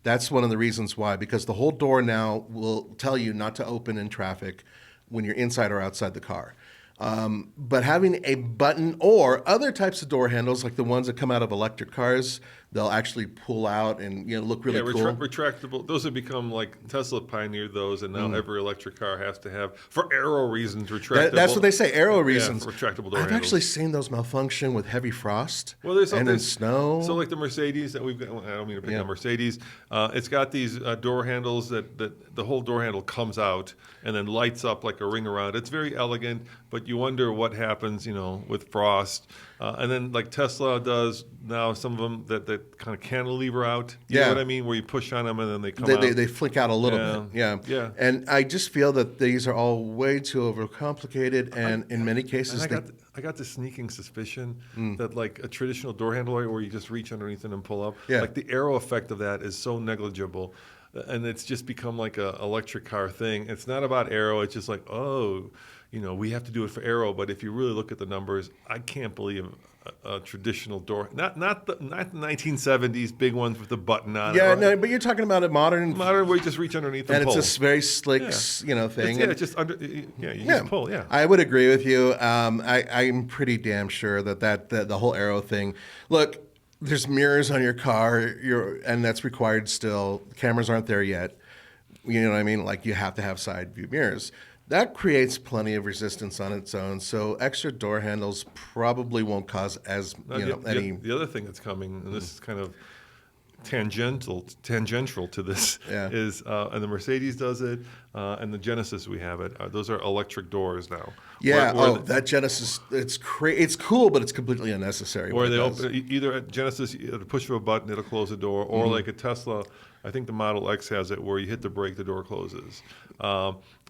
That's one of the reasons why, because the whole door now will tell you not to open in traffic when you're inside or outside the car. But having a button or other types of door handles, like the ones that come out of electric cars, they'll actually pull out and look really cool. Retractable. Those have become like Tesla pioneered those, and now every electric car has to have, for aero reasons, retractable. That's what they say, aero reasons. Retractable door I've handles. actually seen those malfunction with heavy frost and in snow. So like the Mercedes that we've got, I don't mean to pick on Mercedes, it's got these door handles that the whole door handle comes out and then lights up like a ring around. It's very elegant, but you wonder what happens, with frost. And then like Tesla does now, some of them that kind of cantilever out. You know what I mean? Where you push on them and then they come out. They flick out a little bit. Yeah. And I just feel that these are all way too overcomplicated, and in many cases... I got this sneaking suspicion that like a traditional door handle where you just reach underneath it and pull up, like the aero effect of that is so negligible. And it's just become like a electric car thing. It's not about aero. It's just like, we have to do it for aero. But if you really look at the numbers, I can't believe a traditional door, not the 1970s big ones with the button on it. Yeah, no, but you're talking about a modern where you just reach underneath and pull. It's a very slick, thing. It's just under. You just pull. Yeah, I would agree with you. I'm pretty damn sure that the whole aero thing. Look, there's mirrors on your car, and that's required still. Cameras aren't there yet. You know what I mean? Like you have to have side view mirrors. That creates plenty of resistance on its own. So extra door handles probably won't cause as any. The other thing that's coming, and this is kind of tangential to this, is and the Mercedes does it, and the Genesis we have it. Those are electric doors now. Yeah. That Genesis, it's cool, but it's completely unnecessary. Or they open either at Genesis, at a push of a button, it'll close the door, or like a Tesla. I think the Model X has it where you hit the brake, the door closes.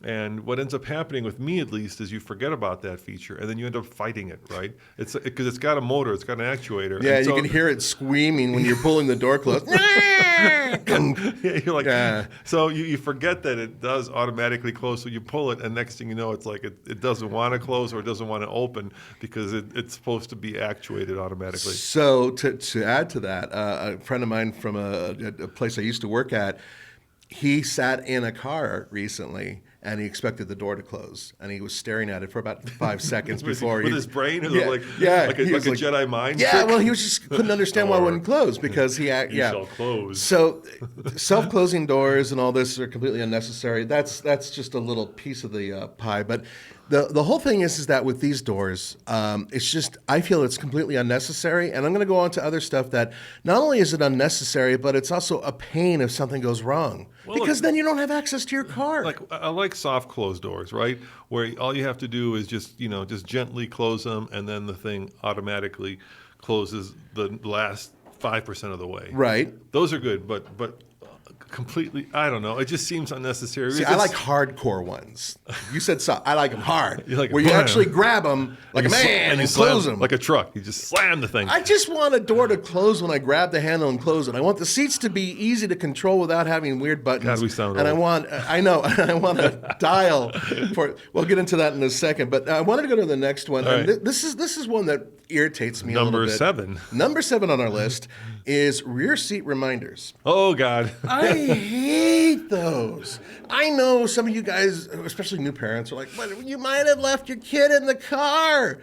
And what ends up happening with me, at least, is you forget about that feature, and then you end up fighting it, right? It's because it's got a motor, it's got an actuator. Yeah, you can hear it screaming when you're pulling the door closed. You're like, so you forget that it does automatically close, so you pull it, and next thing you know, it's like it doesn't want to close or it doesn't want to open because it's supposed to be actuated automatically. So to add to that, a friend of mine from a place I used to work at, he sat in a car recently and he expected the door to close, and he was staring at it for about 5 seconds before with his brain, like a Jedi mind. Yeah, well, he was just couldn't understand why it wouldn't close because he shall close. So self-closing doors and all this are completely unnecessary. That's just a little piece of the pie, but. The whole thing is that with these doors, it's just, I feel it's completely unnecessary. And I'm going to go on to other stuff that not only is it unnecessary, but it's also a pain if something goes wrong. Because then you don't have access to your car. Like I like soft close doors, right? Where all you have to do is just gently close them, and then the thing automatically closes the last 5% of the way. Right. Those are good, but completely, I don't know. It just seems unnecessary. See, I like hardcore ones. You said so. I like them hard. You like it where you blam. actually grab them like a man and close them. Like a truck. You just slam the thing. I just want a door to close when I grab the handle and close it. I want the seats to be easy to control without having weird buttons. God, we sound and old. I know, I want a dial for. We'll get into that in a second. But I wanted to go to the next one. All And right. this is one that irritates me a little Number bit. 7. Number 7 on our list is rear seat reminders. Oh, God. I hate those. I know some of you guys, especially new parents, are like, "But you might have left your kid in the car."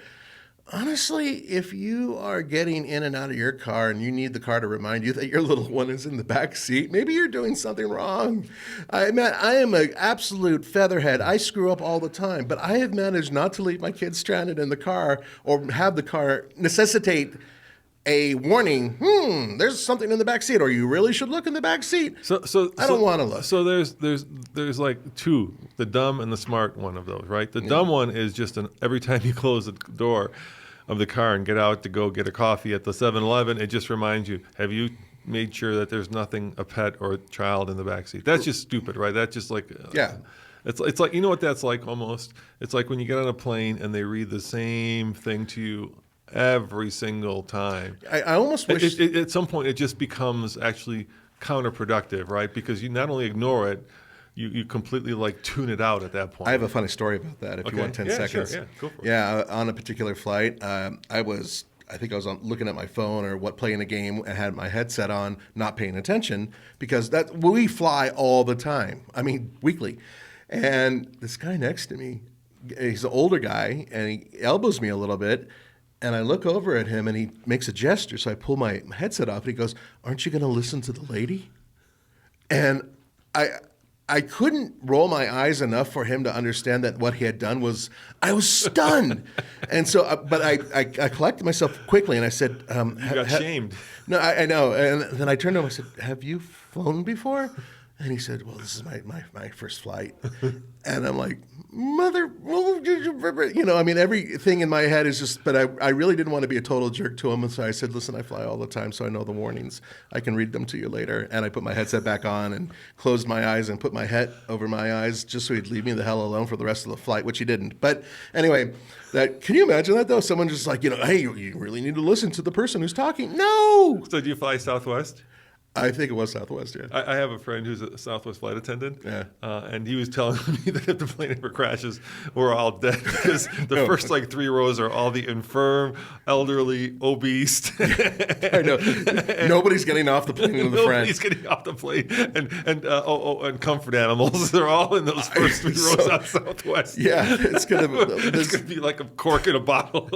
Honestly, if you are getting in and out of your car and you need the car to remind you that your little one is in the back seat, maybe you're doing something wrong. I am an absolute featherhead. I screw up all the time, but I have managed not to leave my kids stranded in the car or have the car necessitate a warning. There's something in the back seat, or you really should look in the back seat. So I don't want to look. So there's like two, the dumb and the smart one of those, right? The dumb one is just every time you close the door of the car and get out to go get a coffee at the 7-Eleven, it just reminds you, have you made sure that there's nothing, a pet or a child in the back seat? That's just stupid, right? That's just like Yeah. It's like, you know what that's like almost? It's like when you get on a plane and they read the same thing to you every single time. I almost wish... At some point, it just becomes actually counterproductive, right? Because you not only ignore it, you completely like tune it out at that point. I have a funny story about that if you want 10 seconds. Sure, yeah, go for it. Yeah, on a particular flight, I think I was looking at my phone or playing a game and had my headset on, not paying attention, because we fly all the time. I mean, weekly. And this guy next to me, he's an older guy, and he elbows me a little bit. And I look over at him, and he makes a gesture. So I pull my headset off, and he goes, "Aren't you going to listen to the lady?" And I couldn't roll my eyes enough for him to understand that what he had done was, I was stunned. And so, but I collected myself quickly, and I said, You got shamed. No, I know. And then I turned to him, I said, "Have you flown before?" And he said, "Well, this is my first flight." And I'm like, everything in my head is just, but I really didn't want to be a total jerk to him. And so I said, "Listen, I fly all the time, so I know the warnings. I can read them to you later." And I put my headset back on and closed my eyes and put my head over my eyes just so he'd leave me the hell alone for the rest of the flight, which he didn't. But anyway, can you imagine that though? Someone just like, "Hey, you really need to listen to the person who's talking." No! So do you fly Southwest? I think it was Southwest, yeah. I have a friend who's a Southwest flight attendant, Yeah. And he was telling me that if the plane ever crashes, we're all dead because the first like 3 rows are all the infirm, elderly, obese. I know. Nobody's getting off the plane in the front. Nobody's getting off the plane, and comfort animals. They're all in those first 3 rows on Southwest. Yeah, it's gonna be like a cork in a bottle.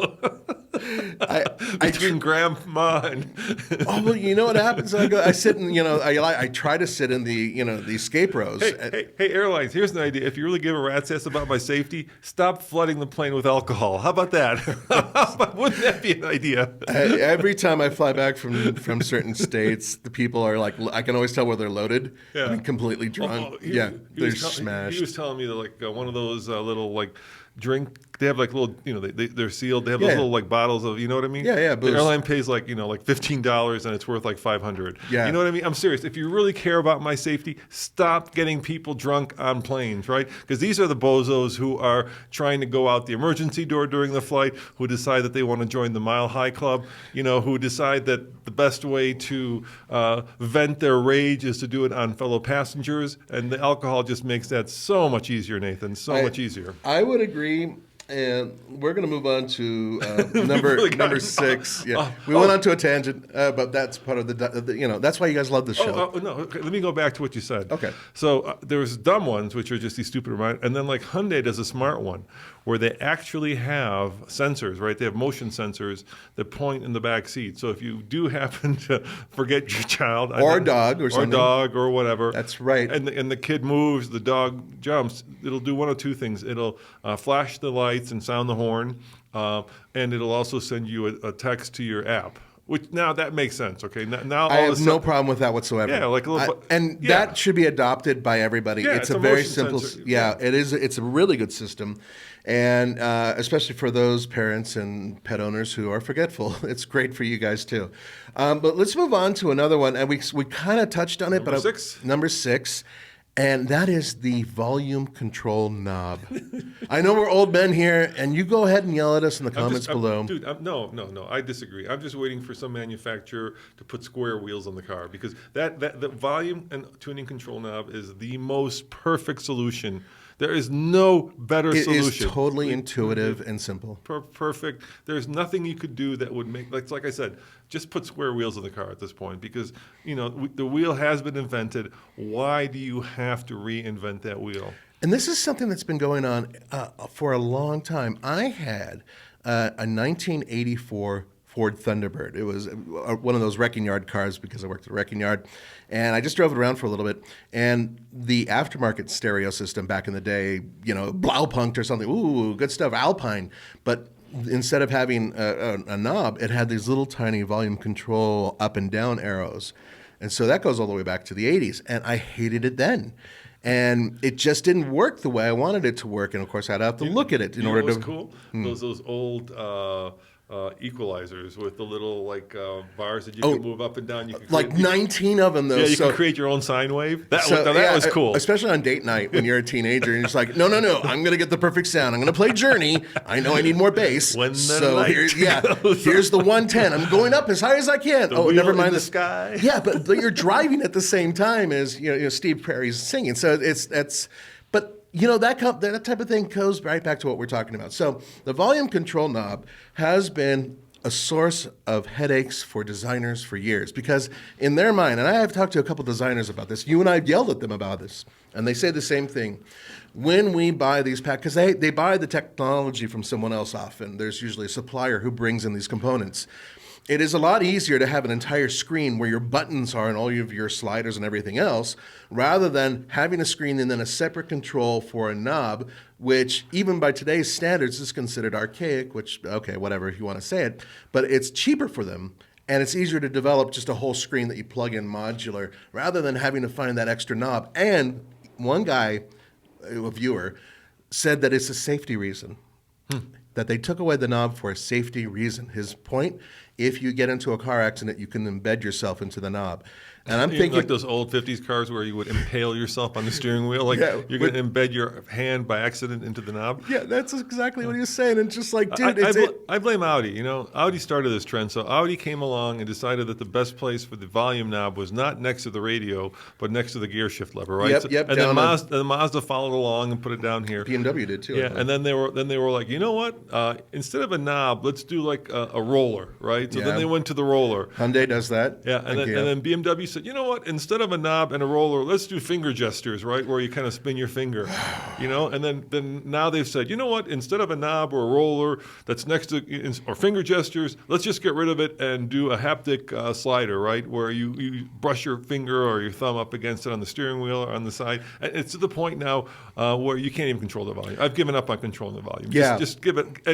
Between grandma and oh well, you know what happens? I sit in, I try to sit in the escape rows. Hey, airlines, here's an idea. If you really give a rat's ass about my safety, stop flooding the plane with alcohol. How about that? Wouldn't that be an idea? Every time I fly back from certain states, the people are like, I can always tell where they're loaded. Yeah. And completely drunk. They're smashed. He was telling me that like one of those little like drink. They have like little, they're sealed. They have those little like bottles of, you know what I mean? Yeah, the booze. airline pays like, like $15 and it's worth like $500. Yeah. You know what I mean? I'm serious. If you really care about my safety, stop getting people drunk on planes, right? Because these are the bozos who are trying to go out the emergency door during the flight, who decide that they want to join the Mile High Club, who decide that the best way to vent their rage is to do it on fellow passengers. And the alcohol just makes that so much easier, Nathan, much easier. I would agree. And we're going to move on to number 6. Yeah, we went on to a tangent, but that's part of that's why you guys love the show. No, okay. Let me go back to what you said. Okay. So there's dumb ones, which are just these stupid reminders, and then like Hyundai does a smart one, where they actually have sensors, right? They have motion sensors that point in the back seat. So if you do happen to forget your child, or a dog, or something, or dog, or whatever, that's right. And the kid moves, the dog jumps. It'll do one of two things. It'll flash the lights and sound the horn, and it'll also send you a text to your app. Which now that makes sense. Okay, now I all have of a no sudden, problem with that whatsoever. Yeah, like a little and yeah. that should be adopted by everybody. Yeah, it's it's a a very motion simple. sensor. Yeah, it is. It's a really good system, and especially for those parents and pet owners who are forgetful, it's great for you guys too. But let's move on to another one, and we kind of touched on it. Number 6? Number 6. And that is the volume control knob. I know we're old men here, and you go ahead and yell at us in the comments below. No, I disagree. I'm just waiting for some manufacturer to put square wheels on the car because the volume and tuning control knob is the most perfect solution. There is no better solution. It is totally intuitive and simple. Perfect. There's nothing you could do that would make like I said, just put square wheels on the car at this point because the wheel has been invented. Why do you have to reinvent that wheel? And this is something that's been going on for a long time. I had a 1984 Ford Thunderbird. It was one of those wrecking yard cars because I worked at a wrecking yard. And I just drove it around for a little bit. And the aftermarket stereo system back in the day, Blaupunkt or something. Ooh, good stuff, Alpine. But instead of having a knob, it had these little tiny volume control up and down arrows. And so that goes all the way back to the 80s. And I hated it then. And it just didn't work the way I wanted it to work. And of course, I'd have to look at it in order to. What's cool? Those old equalizers with the little bars that you can move up and down. You can like 19 of them, though. Yeah, you can create your own sine wave. That was cool. Especially on date night when you're a teenager and you're just like, no, I'm going to get the perfect sound. I'm going to play Journey. I know I need more bass. Here's the 110. I'm going up as high as I can. Never mind the sky. Yeah, but you're driving at the same time as Steve Perry's singing. So but that type of thing goes right back to what we're talking about. So the volume control knob has been a source of headaches for designers for years because in their mind, and I have talked to a couple designers about this, you and I have yelled at them about this, and they say the same thing. When we buy these packs, because they buy the technology from someone else often, there's usually a supplier who brings in these components. It is a lot easier to have an entire screen where your buttons are and all of your sliders and everything else, rather than having a screen and then a separate control for a knob, which even by today's standards is considered archaic, which, okay, whatever if you want to say it, but it's cheaper for them. And it's easier to develop just a whole screen that you plug in modular, rather than having to find that extra knob. And one guy, a viewer, said that it's a safety reason. That they took away the knob for a safety reason. His point, if you get into a car accident, you can embed yourself into the knob. And I'm thinking like those old 50s cars where you would impale yourself on the steering wheel, you're going to embed your hand by accident into the knob. Yeah, that's exactly what he was saying. And just like, dude, I blame Audi. Audi started this trend. So Audi came along and decided that the best place for the volume knob was not next to the radio, but next to the gear shift lever, right? Yep. And then Mazda followed along and put it down here. BMW did too. Yeah, and then they were like, you know what? Instead of a knob, let's do like a roller, right? So then they went to the roller. Hyundai does that. Yeah, and then BMW said, you know what? Instead of a knob and a roller, let's do finger gestures, right? Where you kind of spin your finger, And then now they've said, you know what? Instead of a knob or a roller that's next to or finger gestures, let's just get rid of it and do a haptic slider, right? Where you brush your finger or your thumb up against it on the steering wheel or on the side. And it's to the point now where you can't even control the volume. I've given up on controlling the volume. Yeah. Just give it,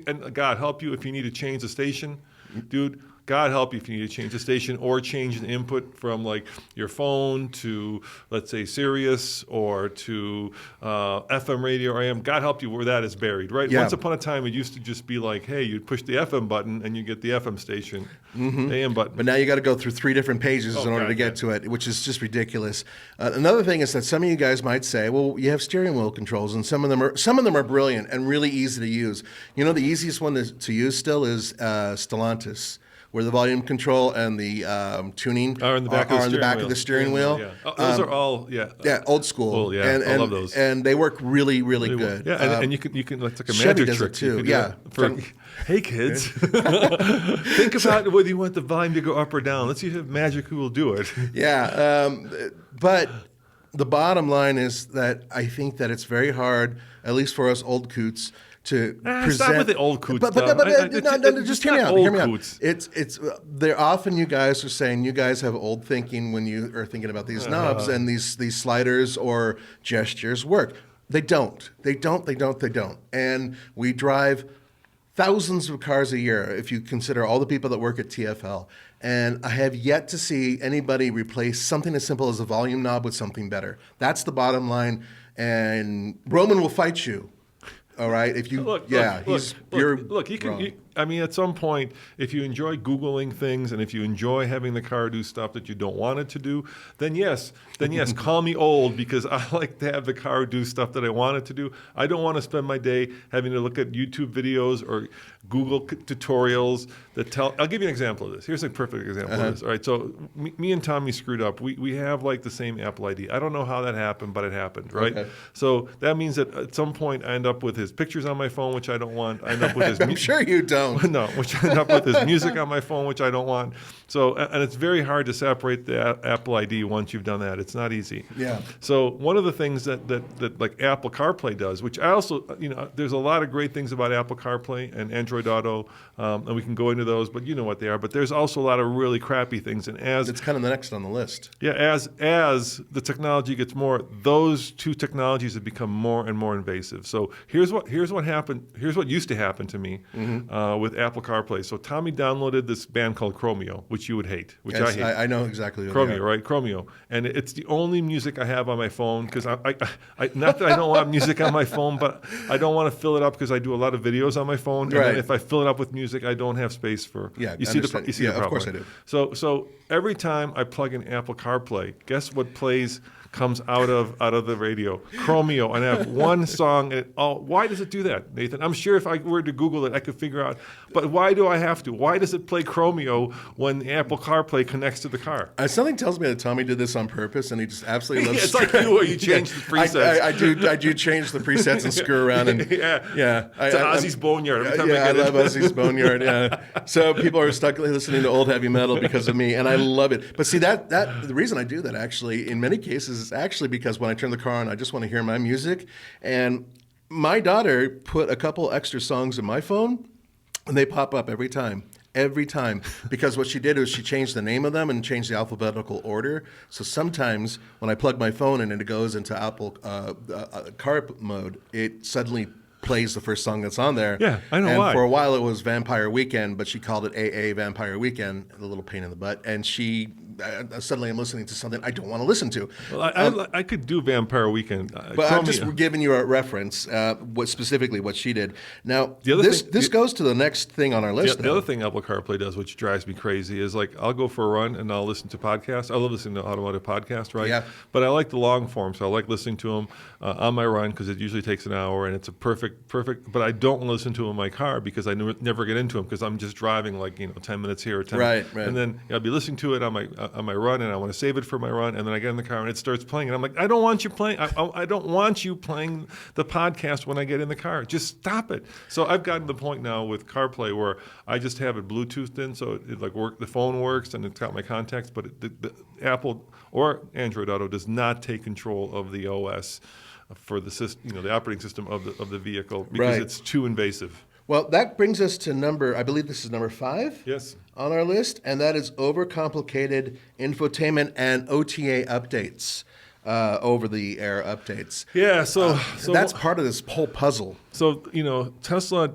and God help you if you need to change the station, dude. God help you if you need to change the station or change the input from like your phone to, let's say, Sirius or to FM radio or AM. God help you where that is buried, right? Yeah. Once upon a time, it used to just be like, hey, you'd push the FM button and you get the FM station, AM button. But now you got to go through 3 different pages in order to get to it, which is just ridiculous. Another thing is that some of you guys might say, well, you have steering wheel controls, and some of them are brilliant and really easy to use. The easiest one to use still is Stellantis, where the volume control and the tuning are in the back of the steering wheel. Yeah. Those are all old school. Old, yeah. And I love those. And they work really, really good. Yeah, and you can it's like a Chevy magic does trick it too. Hey kids, think about whether you want the volume to go up or down. Let's see if magically will do it. Yeah, but the bottom line is that I think that it's very hard, at least for us old coots, to present. Stop with the old coots. But just hear me out. Hear me out. They're often you guys are saying you guys have old thinking when you are thinking about these knobs and these sliders or gestures work. They don't. And we drive thousands of cars a year if you consider all the people that work at TFL. And I have yet to see anybody replace something as simple as a volume knob with something better. That's the bottom line. And Roman will fight you. All right. If you, Look, he can. I mean, at some point, if you enjoy Googling things and if you enjoy having the car do stuff that you don't want it to do, then yes, call me old because I like to have the car do stuff that I want it to do. I don't want to spend my day having to look at YouTube videos or Google tutorials that tell. I'll give you an example of this. Here's a perfect example of this. All right. So me and Tommy screwed up. We have like the same Apple ID. I don't know how that happened, but it happened. Right. Okay. So that means that at some point I end up with his pictures on my phone, which I don't want. I end up with his. I'm sure you don't. No, which I end up with his music on my phone, which I don't want. So, and it's very hard to separate the Apple ID once you've done that. It's not easy. Yeah. So one of the things that like Apple CarPlay does, which I also, there's a lot of great things about Apple CarPlay and Android Auto, and we can go into those, but you know what they are. But there's also a lot of really crappy things. And as it's kind of the next on the list. Yeah, as the technology gets more, those two technologies have become more and more invasive. So here's what happened. Here's what used to happen to me with Apple CarPlay. So Tommy downloaded this band called Chromeo, which you would hate, which I hate. I know exactly what Chromeo, right? Chromeo, and it's the only music I have on my phone because I not that I don't want music on my phone, but I don't want to fill it up because I do a lot of videos on my phone. And then if I fill it up with music, I don't have space for. Yeah, you see the problem. Of course I do. So every time I plug in Apple CarPlay, guess what comes out of the radio? Chromeo, and I have one song. Why does it do that, Nathan? I'm sure if I were to Google it, I could figure out. But why do I have to? Why does it play Chromeo when the Apple CarPlay connects to the car? Something tells me that Tommy did this on purpose, and he just absolutely loves. It's like you, where you change the presets. I do change the presets and screw around and yeah. To Ozzy's Boneyard. Every time I love Ozzy's Boneyard. Yeah. So people are stuck listening to old heavy metal because of me, and I love it. But see that the reason I do that actually in many cases is actually because when I turn the car on, I just want to hear my music. And my daughter put a couple extra songs in my phone, and they pop up every time. Every time. Because what she did was she changed the name of them and changed the alphabetical order. So sometimes when I plug my phone in and it goes into Apple car mode, it suddenly plays the first song that's on there. Yeah, I know and why. For a while it was Vampire Weekend, but she called it AA Vampire Weekend, a little pain in the butt. And suddenly I'm listening to something I don't want to listen to. Well, I could do Vampire Weekend. But I'm just giving you a reference, specifically what she did. Now, this goes to the next thing on our list. The other thing Apple CarPlay does, which drives me crazy, is like I'll go for a run and I'll listen to podcasts. I love listening to automotive podcasts, right? Yeah. But I like the long form, so I like listening to them on my run because it usually takes an hour and it's a perfect. But I don't listen to them in my car because I never get into them because I'm just driving 10 minutes here or 10 minutes. Right. And then I'll be listening to it on my run and I want to save it for my run, and then I get in the car and it starts playing and I'm like, I don't want you playing. I don't want you playing the podcast when I get in the car. Just stop it. So I've gotten to the point now with CarPlay where I just have it Bluetoothed in, so it the phone works and it's got my contacts, but the Apple or Android Auto does not take control of the OS for the system, the operating system of the vehicle because it's too invasive. Well, that brings us to I believe this is number 5. Yes. On our list, and that is overcomplicated infotainment and OTA updates, over-the-air updates. Yeah, so that's part of this whole puzzle. So Tesla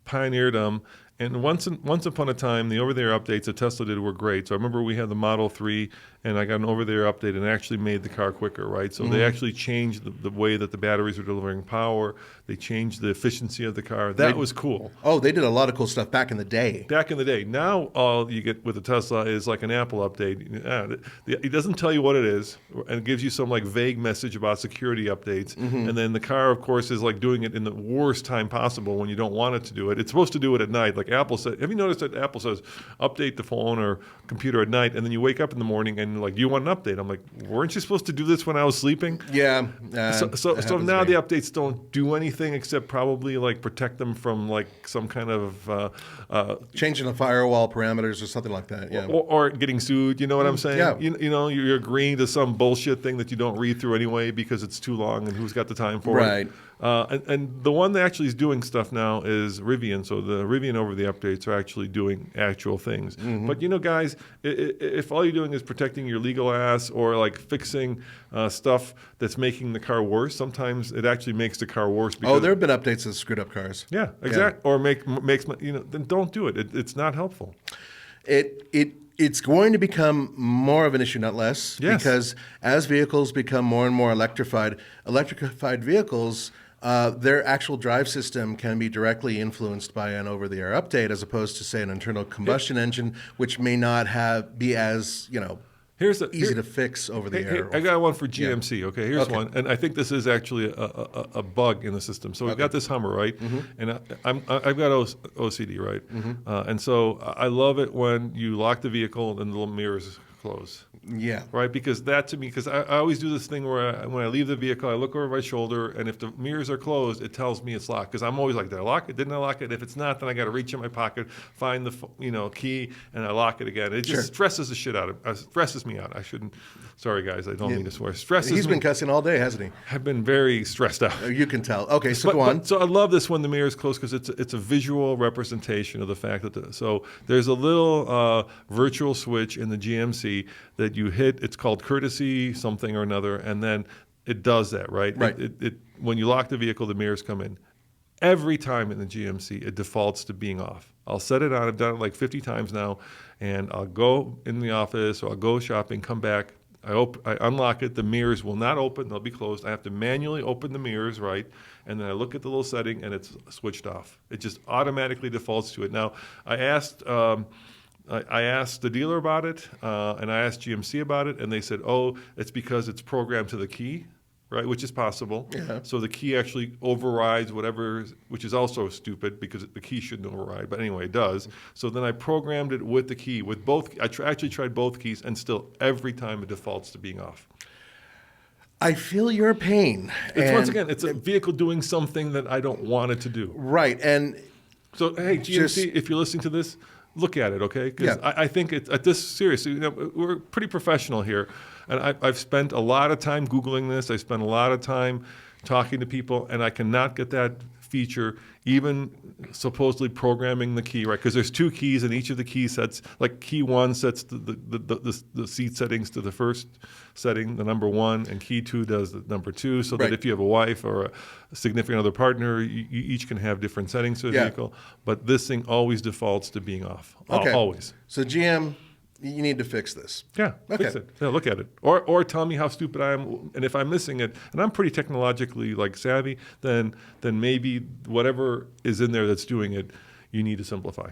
pioneered them. And once upon a time, the over-the-air updates that Tesla did were great. So I remember we had the Model 3, and I got an over-the-air update, and it actually made the car quicker, right? So they actually changed the way that the batteries were delivering power. They changed the efficiency of the car. That was cool. Oh, they did a lot of cool stuff back in the day. Now all you get with the Tesla is like an Apple update. It doesn't tell you what it is, and it gives you some vague message about security updates. And then the car, of course, is doing it in the worst time possible when you don't want it to do it. It's supposed to do it at night. Like Apple said, have you noticed that Apple says update the phone or computer at night, and then you wake up in the morning and do you want an update? I'm like, weren't you supposed to do this when I was sleeping? Yeah. So now the updates don't do anything except probably protect them from some kind of changing the firewall parameters or something like that. Yeah. Or getting sued. You know what I'm saying? Yeah. You're agreeing to some bullshit thing that you don't read through anyway because it's too long and who's got the time for it. Right. And the one that actually is doing stuff now is Rivian. So the Rivian over the updates are actually doing actual things. Mm-hmm. But guys, if all you're doing is protecting your legal ass or like fixing stuff that's making the car worse, sometimes it actually makes the car worse. Because, there have been updates that screwed up cars. Yeah, exactly. Or makes then don't do it. It's not helpful. It's going to become more of an issue, not less, Yes. because as vehicles become more and more electrified vehicles, their actual drive system can be directly influenced by an over-the-air update, as opposed to, say, an internal combustion engine, which may not be as easy to fix over the air. I got one for GMC. Okay, here's one, and I think this is actually a bug in the system. So we've got this Hummer, right? Mm-hmm. And I've got OCD, right? Mm-hmm. And so I love it when you lock the vehicle and the little mirrors close. Yeah. Right? Because that to me, because I always do this thing where when I leave the vehicle, I look over my shoulder, and if the mirrors are closed, it tells me it's locked. Because I'm always like, did I lock it? Didn't I lock it? If it's not, then I got to reach in my pocket, find the key, and I lock it again. It just stresses the shit out of stresses me out. I shouldn't. Sorry, guys. I don't mean to swear. He's been cussing all day, hasn't he? I've been very stressed out. You can tell. Okay, so go on. So I love this when the mirror is closed because it's a visual representation of the fact that so there's a little virtual switch in the GMC that you hit. It's called courtesy something or another, and then it does that, right? Right. It when you lock the vehicle, the mirrors come in. Every time in the GMC, it defaults to being off. I'll set it on. I've done it like 50 times now, and I'll go in the office or I'll go shopping, come back. I unlock it. The mirrors will not open. They'll be closed. I have to manually open the mirrors, right? And then I look at the little setting, and it's switched off. It just automatically defaults to it. Now, I asked the dealer about it, and I asked GMC about it, and they said, oh, it's because it's programmed to the key, right, which is possible. Yeah. So the key actually overrides whatever, which is also stupid because the key shouldn't override. But anyway, it does. So then I programmed it with the key, with both. I actually tried both keys, and still every time it defaults to being off. I feel your pain. Once again, it's a vehicle doing something that I don't want it to do. Right. And so, hey, GMC, if you're listening to this, look at it, okay? Because I think it's at this seriously. We're pretty professional here, and I've spent a lot of time Googling this. I spent a lot of time talking to people, and I cannot get that feature, even supposedly programming the key, right? Because there's two keys, and each of the key sets, like key one sets the seat settings to the first setting, the number one, and key two does the number two, so that if you have a wife or a significant other partner, you each can have different settings to the vehicle. But this thing always defaults to being off. Okay. Always. So GM, you need to fix this. Yeah, fix it. Yeah, look at it. Or tell me how stupid I am, and if I'm missing it, and I'm pretty technologically savvy, then maybe whatever is in there that's doing it, you need to simplify.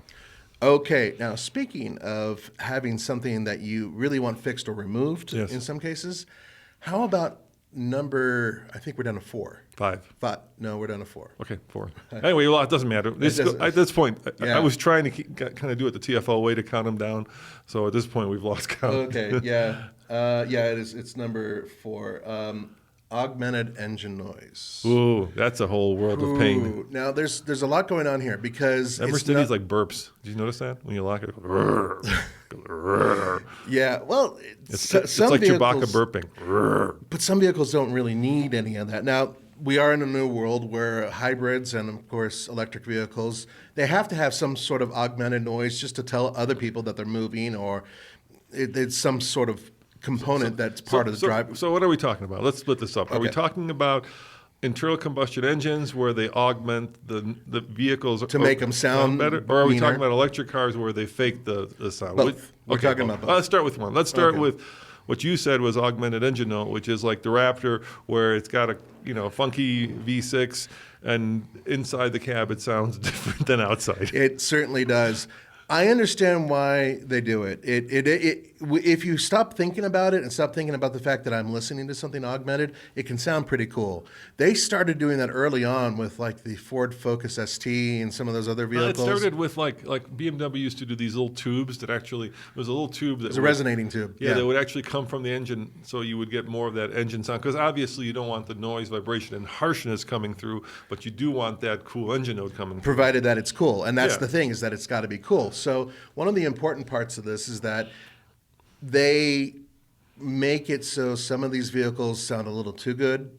Okay, now speaking of having something that you really want fixed or removed in some cases, how about I think we're down to 4. 5. No, we're down to 4. Okay, 4. Anyway, well, it doesn't matter. At this point, I was trying to kind of do it the TFL way to count them down. So at this point, we've lost count. Okay, yeah. It is. It's number 4. Augmented engine noise. Ooh, that's a whole world of pain. Now, there's a lot going on here because Mercedes like burps. Did you notice that when you lock it? Yeah, well, it's like Chewbacca burping. But some vehicles don't really need any of that. Now, we are in a new world where hybrids and, of course, electric vehicles, they have to have some sort of augmented noise just to tell other people that they're moving, or it's some sort of component that's part of the drive. So what are we talking about? Let's split this up. Okay. Are we talking about internal combustion engines where they augment the vehicles to make them sound better, or are we talking about electric cars where they fake the sound? Both. We're talking about both. Let's start with one. Let's start with what you said was augmented engine noise, which is like the Raptor, where it's got a funky V6, and inside the cab it sounds different than outside. It certainly does. I understand why they do it. If you stop thinking about it and stop thinking about the fact that I'm listening to something augmented, it can sound pretty cool. They started doing that early on with like the Ford Focus ST and some of those other vehicles. It started with like BMW used to do these little tubes that actually it was a little tube that was a resonating tube. Yeah, that would actually come from the engine, so you would get more of that engine sound. Because obviously you don't want the noise, vibration, and harshness coming through, but you do want that cool engine note coming through. Provided that it's cool, and that's the thing, is that it's got to be cool. So one of the important parts of this is that they make it so some of these vehicles sound a little too good,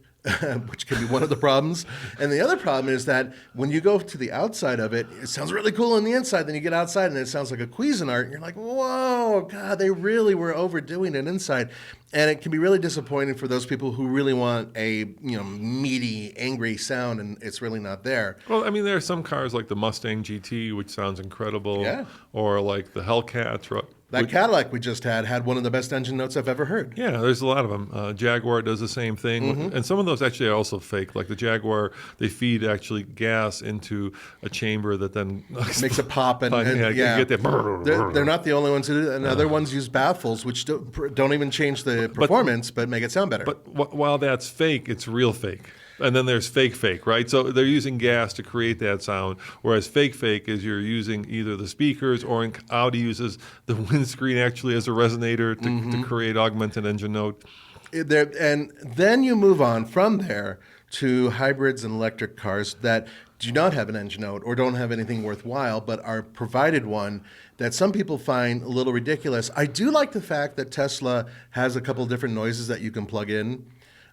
which can be one of the problems. And the other problem is that when you go to the outside of it, it sounds really cool on the inside. Then you get outside and it sounds like a Cuisinart. And you're like, whoa, God, they really were overdoing it inside. And it can be really disappointing for those people who really want a meaty, angry sound, and it's really not there. Well, I mean, there are some cars like the Mustang GT, which sounds incredible, Yeah. or like the Hellcat truck. That Cadillac we just had one of the best engine notes I've ever heard. Yeah, there's a lot of them. Jaguar does the same thing, and some of those actually are also fake. Like the Jaguar, they feed actually gas into a chamber that then Makes it pop, and you get that. They're not the only ones who do it, and other ones use baffles, which don't even change the performance, but make it sound better. But while that's fake, it's real fake. And then there's fake, right? So they're using gas to create that sound, whereas fake is you're using either the speakers, or Audi uses the windscreen actually as a resonator to create augmented engine note. And then you move on from there to hybrids and electric cars that do not have an engine note or don't have anything worthwhile, but are provided one that some people find a little ridiculous. I do like the fact that Tesla has a couple different noises that you can plug in.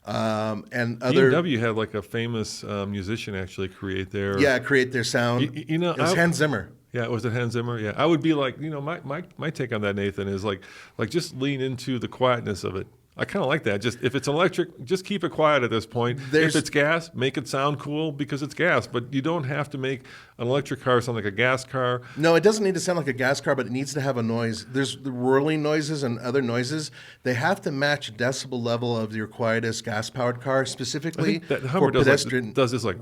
And other BMW had like a famous musician actually create their sound. It was Hans Zimmer. Yeah, was it Hans Zimmer? Yeah, I would be like, my take on that, Nathan, is like just lean into the quietness of it. I kind of like that. Just if it's electric, just keep it quiet at this point. If it's gas, make it sound cool because it's gas. But you don't have to make an electric car sound like a gas car. No, it doesn't need to sound like a gas car, but it needs to have a noise. There's the whirling noises and other noises. They have to match decibel level of your quietest gas-powered car, specifically that Hummer for pedestrian. does this like.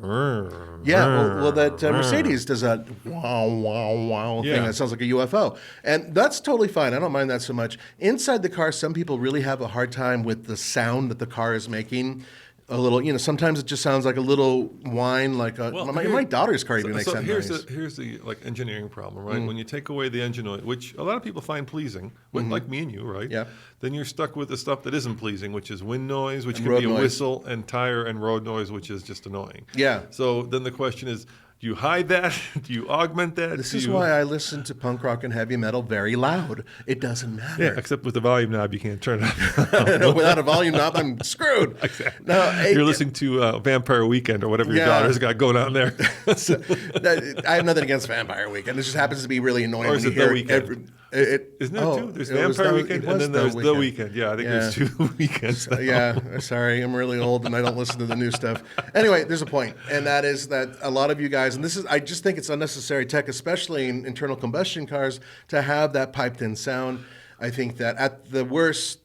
Yeah, that Mercedes does that wow, wow, wow thing that sounds like a UFO. And that's totally fine. I don't mind that so much. Inside the car, some people really have a hard time with the sound that the car is making. A little, sometimes it just sounds like a little whine, like my daughter's car even makes that noise. Here's the engineering problem, right? When you take away the engine noise, which a lot of people find pleasing, like me and you, right? Yeah. Then you're stuck with the stuff that isn't pleasing, which is wind noise, which can be a noise. whistle, and tire and road noise, which is just annoying. Yeah. So then the question is, do you hide that? Do you augment that? This is why I listen to punk rock and heavy metal very loud. It doesn't matter. Yeah, except with the volume knob, you can't turn it up. Without a volume knob, I'm screwed. Exactly. No, you're listening to Vampire Weekend or whatever your daughter's got going on there. I have nothing against Vampire Weekend. It just happens to be really annoying. Or is when it you The hear Weekend? Isn't there two? There's Vampire Weekend and then there's The Weekend. Yeah, I think there's two weekends now. Yeah, sorry, I'm really old and I don't listen to the new stuff. Anyway, there's a point, and that is that a lot of you guys, and I just think it's unnecessary tech, especially in internal combustion cars, to have that piped-in sound. I think that at the worst,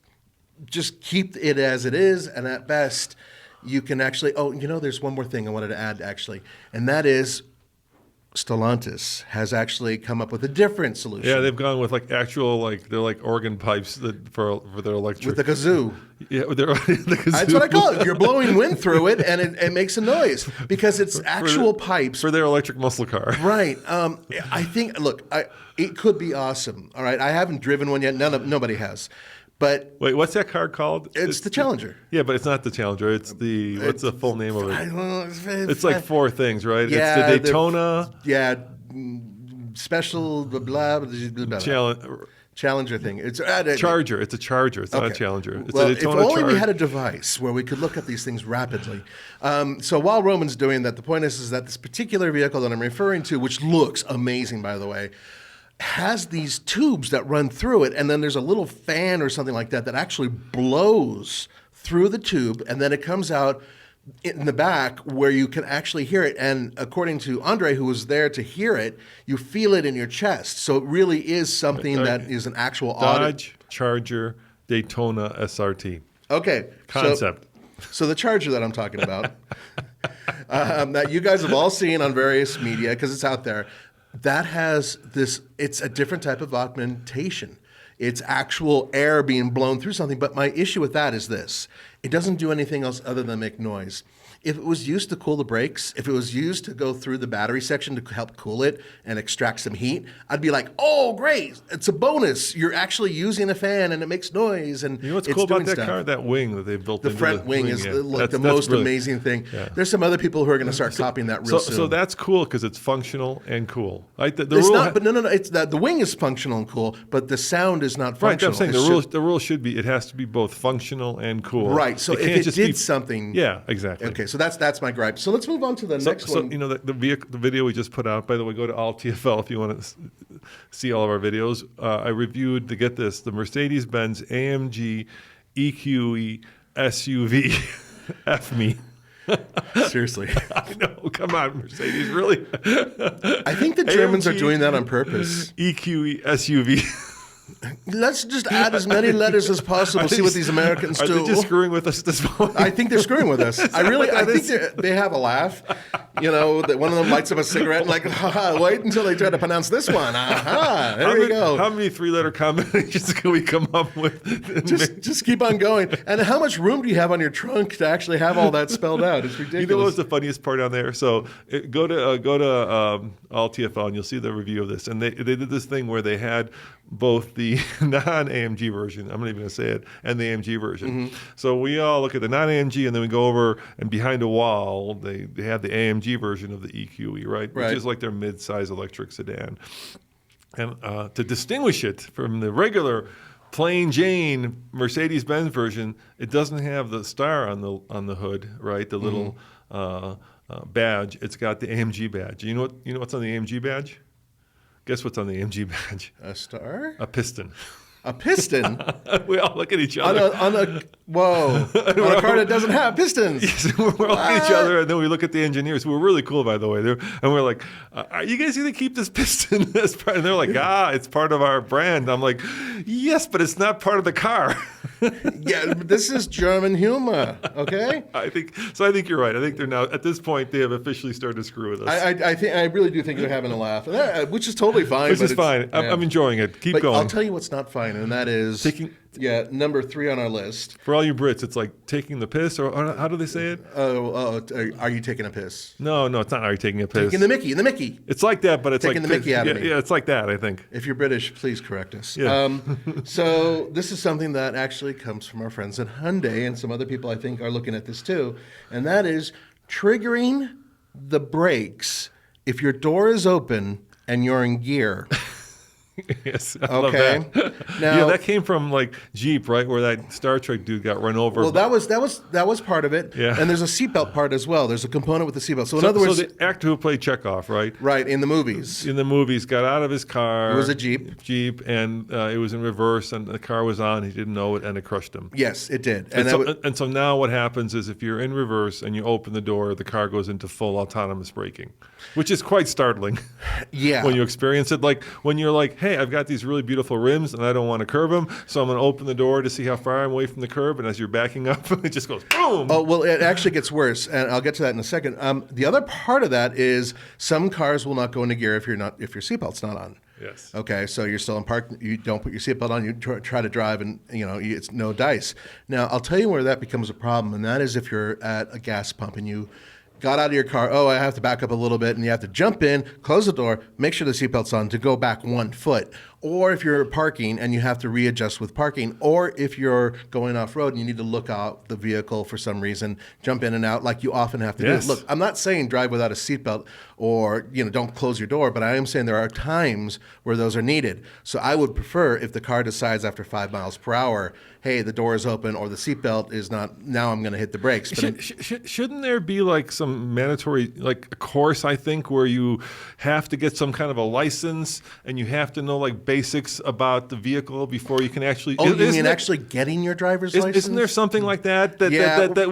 just keep it as it is, and at best, you can actually. Oh, there's one more thing I wanted to add actually, and that is Stellantis has actually come up with a different solution. Yeah, they've gone with actual they're like organ pipes for their electric. With the kazoo. Yeah, the kazoo. That's what I call it. You're blowing wind through it, and it makes a noise because it's actual pipes for their electric muscle car. Right. I think. Look, it could be awesome. All right. I haven't driven one yet. Nobody has. But wait, what's that car called? It's the Challenger. Yeah, but it's not the Challenger. It's what's the full name of it? I don't know. It's like four things, right? Yeah, it's the Daytona. Special blah blah blah. Challenger thing. It's Charger. It's a Charger. It's not a Challenger. It's well, a if only we had a device where we could look up these things rapidly. So while Roman's doing that, the point is that this particular vehicle that I'm referring to, which looks amazing, by the way, has these tubes that run through it, and then there's a little fan or something like that that actually blows through the tube, and then it comes out in the back where you can actually hear it. And according to Andre, who was there to hear it, you feel it in your chest. So it really is something that is an actual Dodge Charger Daytona SRT. Okay. Concept. So the Charger that I'm talking about, that you guys have all seen on various media because it's out there, that has this, it's a different type of augmentation. It's actual air being blown through something. But my issue with that is this. It doesn't do anything else other than make noise. If it was used to cool the brakes, if it was used to go through the battery section to help cool it and extract some heat, I'd be like, oh, great, it's a bonus. You're actually using a fan and it makes noise and You know what's it's cool about doing that stuff. car? That wing that they built The into front wing is yeah. the That's most brilliant. amazing thing. Yeah. There's some other people who are going to start copying that real soon. So that's cool because it's functional and cool. Like the It's rule not, but no. It's that the wing is functional and cool, but the sound is not right, functional. I'm saying It's the rule should be it has to be both functional and cool. Right. So if can't it just did be, something, yeah, exactly. Okay. So that's my gripe. So let's move on to the next So one. you know the video we just put out. By the way, go to all TFL if you want to see all of our videos. I reviewed the Mercedes-Benz AMG EQE SUV. F me. Seriously, I know. Come on, Mercedes. Really? I think the Germans are AMG doing that on purpose. EQE SUV. Let's just add as many letters as possible. See what these Americans Are do. they just screwing with us this morning? I think they're screwing with us. I think they have a laugh. You know, that one of them lights up a cigarette and like, haha, wait until they try to pronounce this one. Aha, there we go. How many 3-letter combinations can we come up with? Just keep on going. And how much room do you have on your trunk to actually have all that spelled out? It's ridiculous. You know what's the funniest part on there? So go to all TFL and you'll see the review of this. And they did this thing where they had both the non-AMG version, I'm not even going to say it, and the AMG version. Mm-hmm. So we all look at the non-AMG and then we go over and behind a wall, they have the AMG version of the EQE, right? Which is like their mid-size electric sedan. And to distinguish it from the regular plain Jane Mercedes-Benz version, it doesn't have the star on the hood, right? The little badge. It's got the AMG badge. You know what's on the AMG badge? Guess what's on the AMG badge? A star? A piston. A piston? We all look at each other. On a car that doesn't have pistons. Yes, we're all looking at each other, and then we look at the engineers, who are really cool, by the way. And we're like, are you guys going to keep this piston? And they're like, it's part of our brand. I'm like, yes, but it's not part of the car. Yeah, this is German humor, okay? I think you're right. I think they're now, at this point, they have officially started to screw with us. I really do think they're having a laugh, which is totally fine. Which is fine. I'm enjoying it. Keep going. I'll tell you what's not fine, and that is number 3 on our list. For all you Brits, it's like taking the piss, or how do they say it? Are you taking a piss? No, it's not. Are you taking a piss? Taking the Mickey. It's like that, but it's taking like the Mickey out of me. Yeah, it's like that. I think. If you're British, please correct us. Yeah. So this is something that actually comes from our friends at Hyundai, and some other people I think are looking at this too, and that is triggering the brakes if your door is open and you're in gear. Yes, I love that. Now, that came from like Jeep, right, where that Star Trek dude got run over. Well, that was part of it. Yeah. And there's a seatbelt part as well. There's a component with the seatbelt. So in other words, the actor who played Chekhov, right? Right, in the movies. In the movies, got out of his car. It was a Jeep. And it was in reverse, and the car was on. He didn't know it, and it crushed him. Yes, it did. And so now what happens is if you're in reverse and you open the door, the car goes into full autonomous braking, which is quite startling. Yeah. When you experience it, like when you're like, hey, I've got these really beautiful rims and I don't want to curb them, so I'm going to open the door to see how far I'm away from the curb, and as you're backing up, it just goes boom. Oh, well, it actually gets worse, and I'll get to that in a second. The other part of that is some cars will not go into gear if your seatbelt's not on. Yes. Okay, so you're still in park. You don't put your seatbelt on. You try to drive, and it's no dice. Now, I'll tell you where that becomes a problem, and that is if you're at a gas pump and you got out of your car, I have to back up a little bit, and you have to jump in, close the door, make sure the seatbelt's on to go back 1 foot. Or if you're parking and you have to readjust with parking, or if you're going off-road and you need to look out the vehicle for some reason, jump in and out like you often have to do. Look, I'm not saying drive without a seatbelt or don't close your door, but I am saying there are times where those are needed. So I would prefer if the car decides after 5 miles per hour, hey, the door is open or the seatbelt is not, now I'm going to hit the brakes. But shouldn't there be like some mandatory, like a course, I think, where you have to get some kind of a license and you have to know like basics about the vehicle before you can actually... Oh, you mean actually getting your driver's license? Isn't there something like that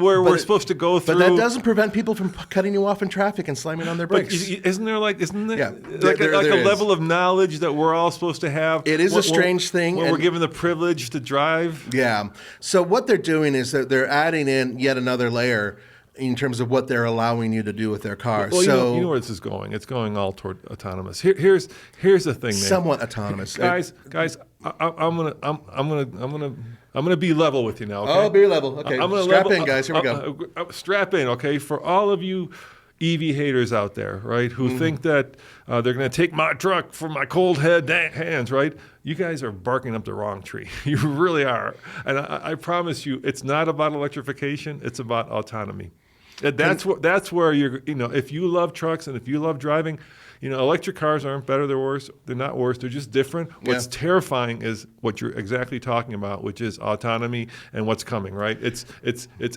where we're supposed to go through... But that doesn't prevent people from cutting you off in traffic and slamming on their brakes. But isn't there like there a level of knowledge that we're all supposed to have? It is a strange thing. When we're given the privilege to drive? Yeah. So what they're doing is that they're adding in yet another layer in terms of what they're allowing you to do with their car. Well, so you know where this is going. It's going all toward autonomous. Here's the thing, man. somewhat autonomous. Guys, I'm gonna be level with you now. Okay? Oh, beer level. Okay, I'm gonna strap in, guys. Here we go. Strap in, okay? For all of you EV haters out there, right, who think that they're going to take my truck from my cold hands, right? You guys are barking up the wrong tree. You really are. And I promise you, it's not about electrification. It's about autonomy. That's where if you love trucks and if you love driving, electric cars aren't better, they're worse. They're not worse, they're just different. What's terrifying is what you're exactly talking about, which is autonomy and what's coming, right? It's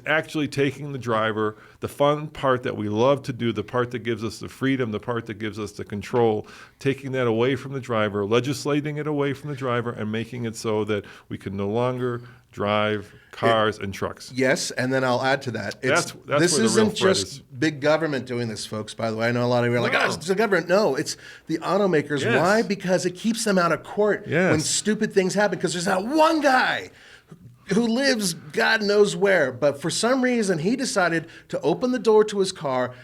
actually taking the driver, the fun part that we love to do, the part that gives us the freedom, the part that gives us the control, taking that away from the driver, legislating it away from the driver, and making it so that we can no longer drive cars and trucks. Yes, and then I'll add to that. That's this where the real isn't threat just is. big government doing this, folks, by the way. I know a lot of you are like, No. it's the government. No, it's the automakers. Yes. Why? Because it keeps them out of court Yes. when stupid things happen, because there's that one guy who lives God knows where, but for some reason he decided to open the door to his car,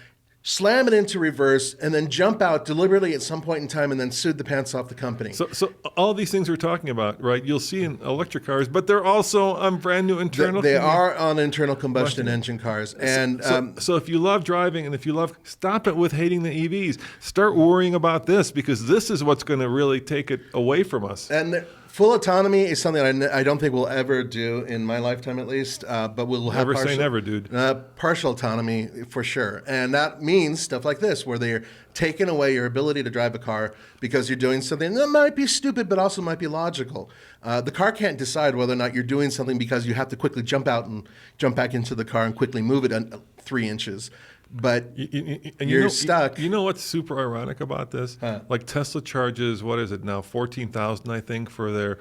slam it into reverse, and then jump out deliberately at some point in time and then sued the pants off the company. So all these things we're talking about, right, you'll see in electric cars, but they're also on brand new internal. They are on internal combustion engine cars. And so if you love driving and if you love, stop it with hating the EVs. Start worrying about this, because this is what's going to really take it away from us. And full autonomy is something I don't think we'll ever do in my lifetime, at least. But we'll have Never say never, dude. Partial autonomy for sure, and that means stuff like this, where they're taking away your ability to drive a car because you're doing something that might be stupid, but also might be logical. The car can't decide whether or not you're doing something because you have to quickly jump out and jump back into the car and quickly move it 3 inches. But you're stuck. You know what's super ironic about this? Like Tesla charges, what is it now, 14,000, I think, for their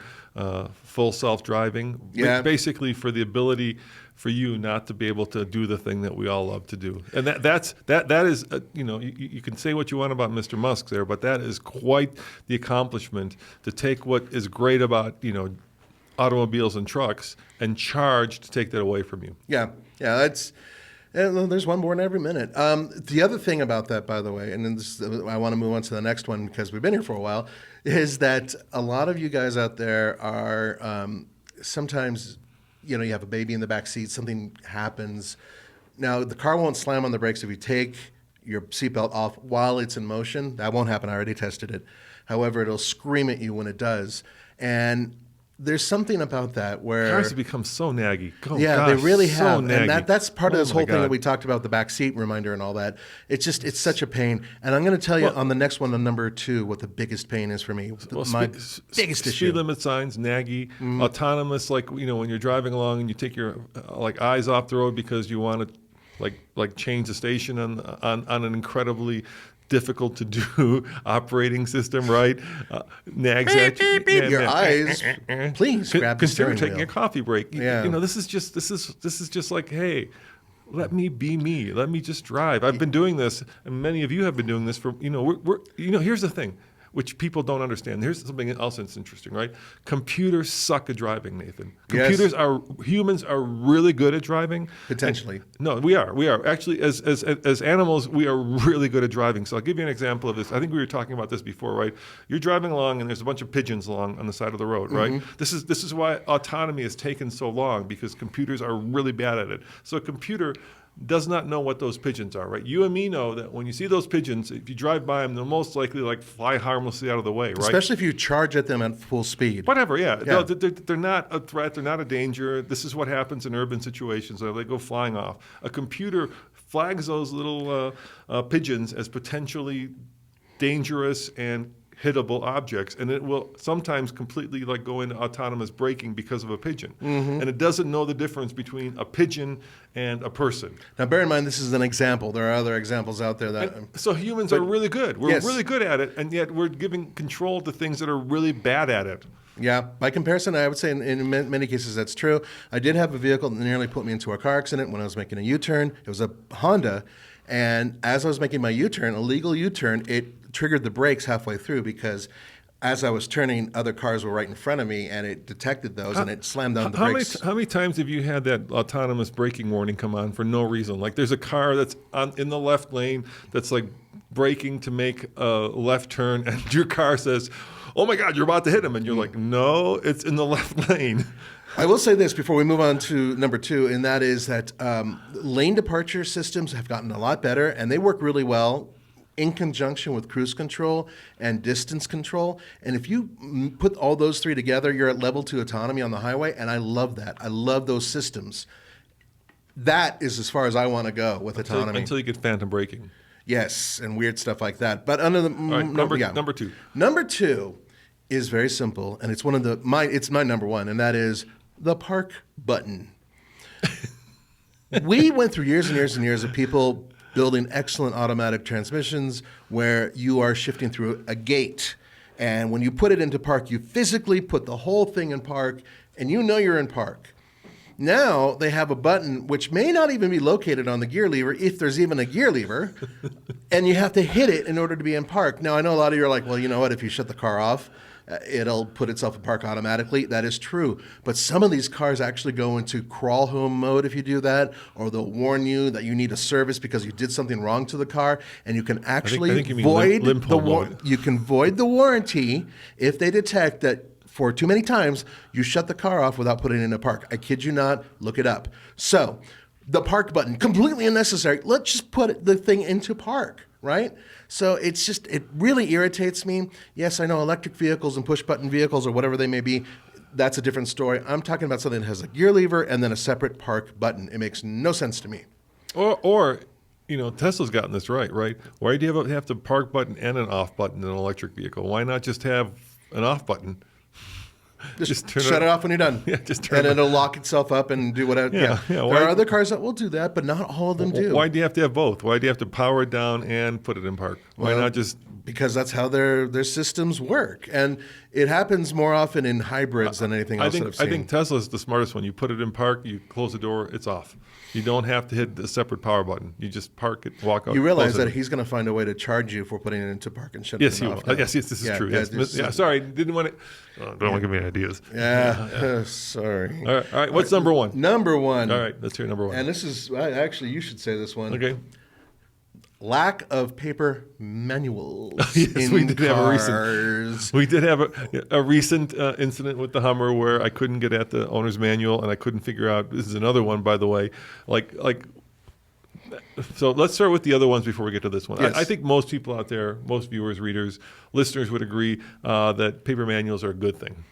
full self-driving. Yeah. Basically for the ability for you not to be able to do the thing that we all love to do. And that is, you can say what you want about Mr. Musk there, but that is quite the accomplishment to take what is great about, automobiles and trucks and charge to take that away from you. Yeah, that's... And there's one born every minute. The other thing about that, by the way, and then I want to move on to the next one because we've been here for a while, is that a lot of you guys out there are sometimes, you have a baby in the back seat, something happens. Now, the car won't slam on the brakes if you take your seatbelt off while it's in motion. That won't happen. I already tested it. However, it'll scream at you when it does. And there's something about that where cars have become so naggy. Oh, yeah, gosh, they really so have, naggy. and that's part of this whole thing God. that we talked about, the back seat reminder and all that. It's such a pain, and I'm going to tell you on the next one, on number 2, what the biggest pain is for me. My biggest issue. Speed limit signs, naggy, autonomous. Like when you're driving along and you take your eyes off the road because you want to like change the station on an incredibly difficult to do operating system, right? Nags at you. Your eyes, please grab the Consider steering taking wheel. a coffee break. Yeah. This is just like, hey, let me be me. Let me just drive. I've been doing this, and many of you have been doing this for. Here's the thing, which people don't understand. Here's something else that's interesting, right? Computers suck at driving, Nathan. Humans are really good at driving. Potentially. No, we are. Actually, as animals, we are really good at driving. So I'll give you an example of this. I think we were talking about this before, right? You're driving along and there's a bunch of pigeons along on the side of the road, right? This is why autonomy has taken so long, because computers are really bad at it. So a computer does not know what those pigeons are, right? You and me know that when you see those pigeons, if you drive by them, they'll most likely fly harmlessly out of the way, right? Especially if you charge at them at full speed. Whatever, yeah. No, they're not a threat. They're not a danger. This is what happens in urban situations. They go flying off. A computer flags those little pigeons as potentially dangerous and hittable objects, and it will sometimes completely go into autonomous braking because of a pigeon. And it doesn't know the difference between a pigeon and a person. Now, bear in mind, this is an example. There are other examples out there that... So humans are really good. We're really good at it, and yet we're giving control to things that are really bad at it. Yeah, by comparison, I would say in many cases that's true. I did have a vehicle that nearly put me into a car accident when I was making a U-turn. It was a Honda, and as I was making my U-turn, a legal U-turn, it triggered the brakes halfway through because as I was turning, other cars were right in front of me, and it detected those, and it slammed down the brakes. How many times have you had that autonomous braking warning come on for no reason? Like there's a car that's in the left lane that's like braking to make a left turn, and your car says, "Oh my God, you're about to hit him," and you're like, "No, it's in the left lane." I will say this before we move on to number 2, and that is that lane departure systems have gotten a lot better, and they work really well in conjunction with cruise control and distance control. And if you put all those 3 together, you're at level 2 autonomy on the highway, and I love that. I love those systems. That is as far as I want to go with autonomy. Until you get phantom braking. Yes, and weird stuff like that. But under the All right, number 2. Number 2 is very simple, and it's it's my number 1, and that is the park button. We went through years and years and years of people building excellent automatic transmissions where you are shifting through a gate. And when you put it into park, you physically put the whole thing in park, and you know you're in park. Now they have a button which may not even be located on the gear lever, if there's even a gear lever, and you have to hit it in order to be in park. Now, I know a lot of you are like, well, you know what, if you shut the car off, it'll put itself in park automatically. That is true. But some of these cars actually go into crawl home mode if you do that, or they'll warn you that you need a service because you did something wrong to the car, and you can actually I think you mean limp home mode. You can void the warranty if they detect that for too many times you shut the car off without putting it in a park. I kid you not. Look it up. So the park button, completely unnecessary. Let's just put the thing into park, right? So it really irritates me. Yes, I know electric vehicles and push button vehicles or whatever they may be, that's a different story. I'm talking about something that has a gear lever and then a separate park button. It makes no sense to me. Or Tesla's gotten this right? Why do you have to park button and an off button in an electric vehicle? Why not just have an off button? Just shut it off when you're done. Yeah, just turn it and it'll lock itself up and do whatever. Yeah. There are other cars that will do that, but not all of them do. Why do you have to have both? Why do you have to power it down and put it in park? Why not just... Because that's how their systems work. And it happens more often in hybrids than anything else that I've seen. I think Tesla's the smartest one. You put it in park, you close the door, it's off. You don't have to hit the separate power button. You just park it, walk out. You realize that he's going to find a way to charge you for putting it into park and shutting it off. Yes, this is true. Yes. Sorry, didn't want to... don't want to give me ideas. Sorry. All right. What's number 1? Number 1. All right, let's hear number 1. And this is... Actually, you should say this one. Okay. Lack of paper manuals yes, in we did cars. We did have a recent incident with the Hummer where I couldn't get at the owner's manual, and I couldn't figure out. This is another one, by the way. So let's start with the other ones before we get to this one. Yes. I think most people out there, most viewers, readers, listeners would agree that paper manuals are a good thing.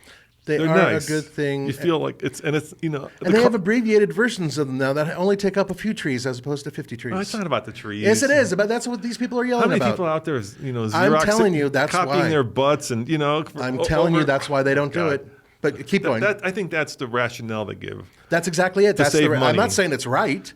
They're nice. A good thing. You feel like it's. And they have abbreviated versions of them now that only take up a few trees as opposed to 50 trees. No, it's not about the trees. Yes, it is. But that's what these people are yelling about. How many people out there is, I'm telling you, that's copying why. their butts and, I'm telling you, that's why they don't do it. But keep going. I think that's the rationale they give. That's exactly it. Save money. I'm not saying it's right.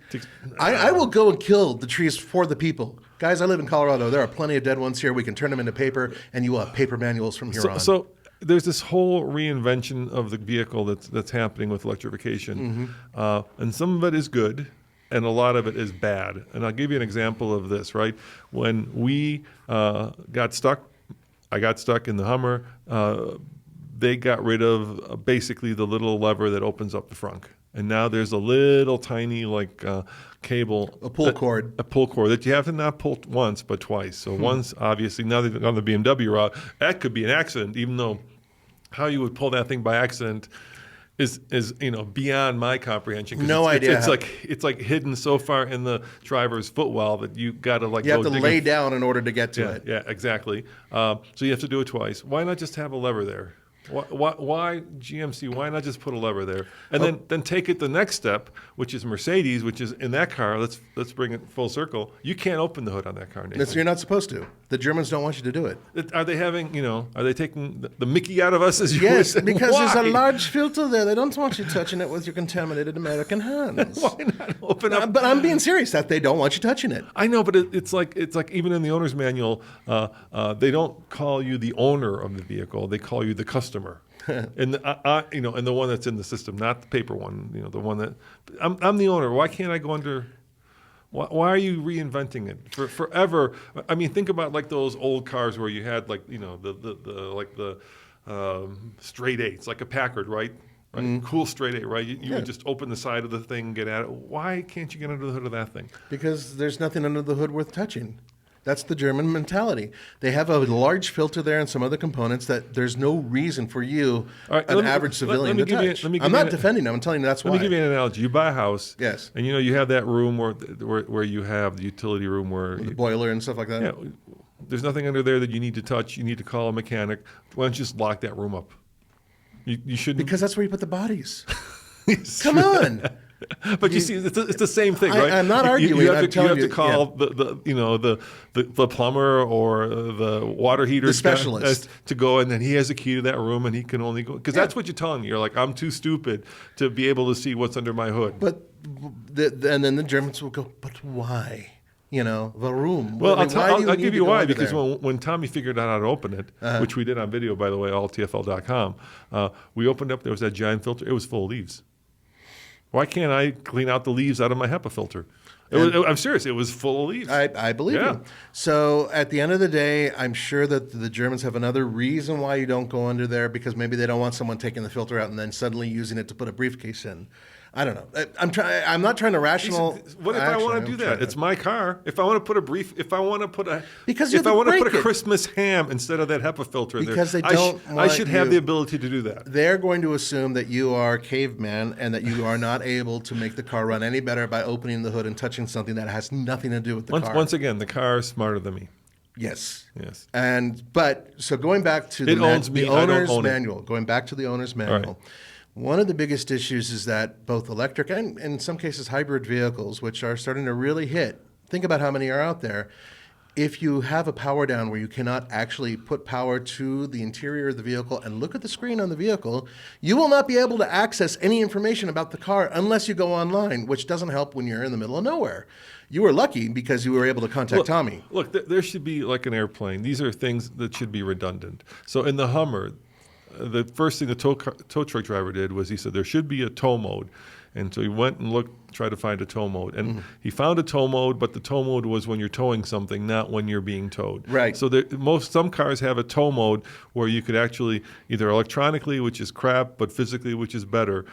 I will go and kill the trees for the people. Guys, I live in Colorado. There are plenty of dead ones here. We can turn them into paper, and you will have paper manuals from here on. So there's this whole reinvention of the vehicle that's happening with electrification. And some of it is good, and a lot of it is bad. And I'll give you an example of this, right? When we got stuck, I got stuck in the Hummer, they got rid of basically the little lever that opens up the frunk. And now there's a little tiny cable. A pull cord. A pull cord that you have to not pull once but twice. So once, obviously, now they've on the BMW route, that could be an accident, even though how you would pull that thing by accident is beyond my comprehension. No idea. It's like hidden so far in the driver's footwell that you got to you have to lay down in order to get to it. Yeah, exactly. So you have to do it twice. Why not just have a lever there? Why GMC? Why not just put a lever there and then take it the next step, which is Mercedes, which is in that car. Let's bring it full circle. You can't open the hood on that car, Nathan. You're not supposed to. The Germans don't want you to do it. Are they having? Are they taking the Mickey out of us? As you yes, would say? because Why? there's a large filter there. They don't want you touching it with your contaminated American hands. Why not open up? But I'm being serious. That they don't want you touching it. I know, but it's like even in the owner's manual, they don't call you the owner of the vehicle. They call you the customer. And and the one that's in the system, not the paper one. The one that I'm the owner. Why can't I go under? Why are you reinventing it for forever? I mean, think about like those old cars where you had like the straight eights, like a Packard, right? Right, cool straight eight, right? You would just open the side of the thing, get at it. Why can't you get under the hood of that thing? Because there's nothing under the hood worth touching. That's the German mentality. They have a large filter there and some other components that there's no reason for you, an average civilian, to touch. I'm not defending them. I'm telling you that's why. Let me give you an analogy. You buy a house. Yes. And you have that room where you have the utility room where the boiler and stuff like that. Yeah. There's nothing under there that you need to touch. You need to call a mechanic. Why don't you just lock that room up? You shouldn't. Because that's where you put the bodies. Come on. But you see, it's the same thing, right? I'm not arguing. You have to call the plumber or the water heater the specialist to go, and then he has a key to that room, and he can only go because that's what you're telling me. You're like, I'm too stupid to be able to see what's under my hood. But and then the Germans will go, but why? The room. Well, I'll give you why, because when Tommy figured out how to open it, which we did on video, by the way, all TFL.com, we opened up, there was that giant filter. It was full of leaves. Why can't I clean out the leaves out of my HEPA filter? I'm serious. It was full of leaves. I believe you. So at the end of the day, I'm sure that the Germans have another reason why you don't go under there, because maybe they don't want someone taking the filter out and then suddenly using it to put a briefcase in. I don't know. I'm not trying to rational. What if I want to do that? It's my car. If I want to put a Christmas ham instead of that HEPA filter, because I should have the ability to do that. They're going to assume that you are caveman and that you are not able to make the car run any better by opening the hood and touching something that has nothing to do with the car. Once again, the car is smarter than me. Yes. Yes. So going back to the owner's manual. Going back to the owner's manual. Right. One of the biggest issues is that both electric and, in some cases, hybrid vehicles, which are starting to really hit, think about how many are out there. If you have a power down where you cannot actually put power to the interior of the vehicle and look at the screen on the vehicle, you will not be able to access any information about the car unless you go online, which doesn't help when you're in the middle of nowhere. You were lucky because you were able to contact Tommy. Look, there should be like an airplane. These are things that should be redundant. So in the Hummer, the first thing the tow truck driver did was he said there should be a tow mode. And so he went and tried to find a tow mode. And he found a tow mode, but the tow mode was when you're towing something, not when you're being towed. Right. So some cars have a tow mode where you could actually either electronically, which is crap, but physically, which is better,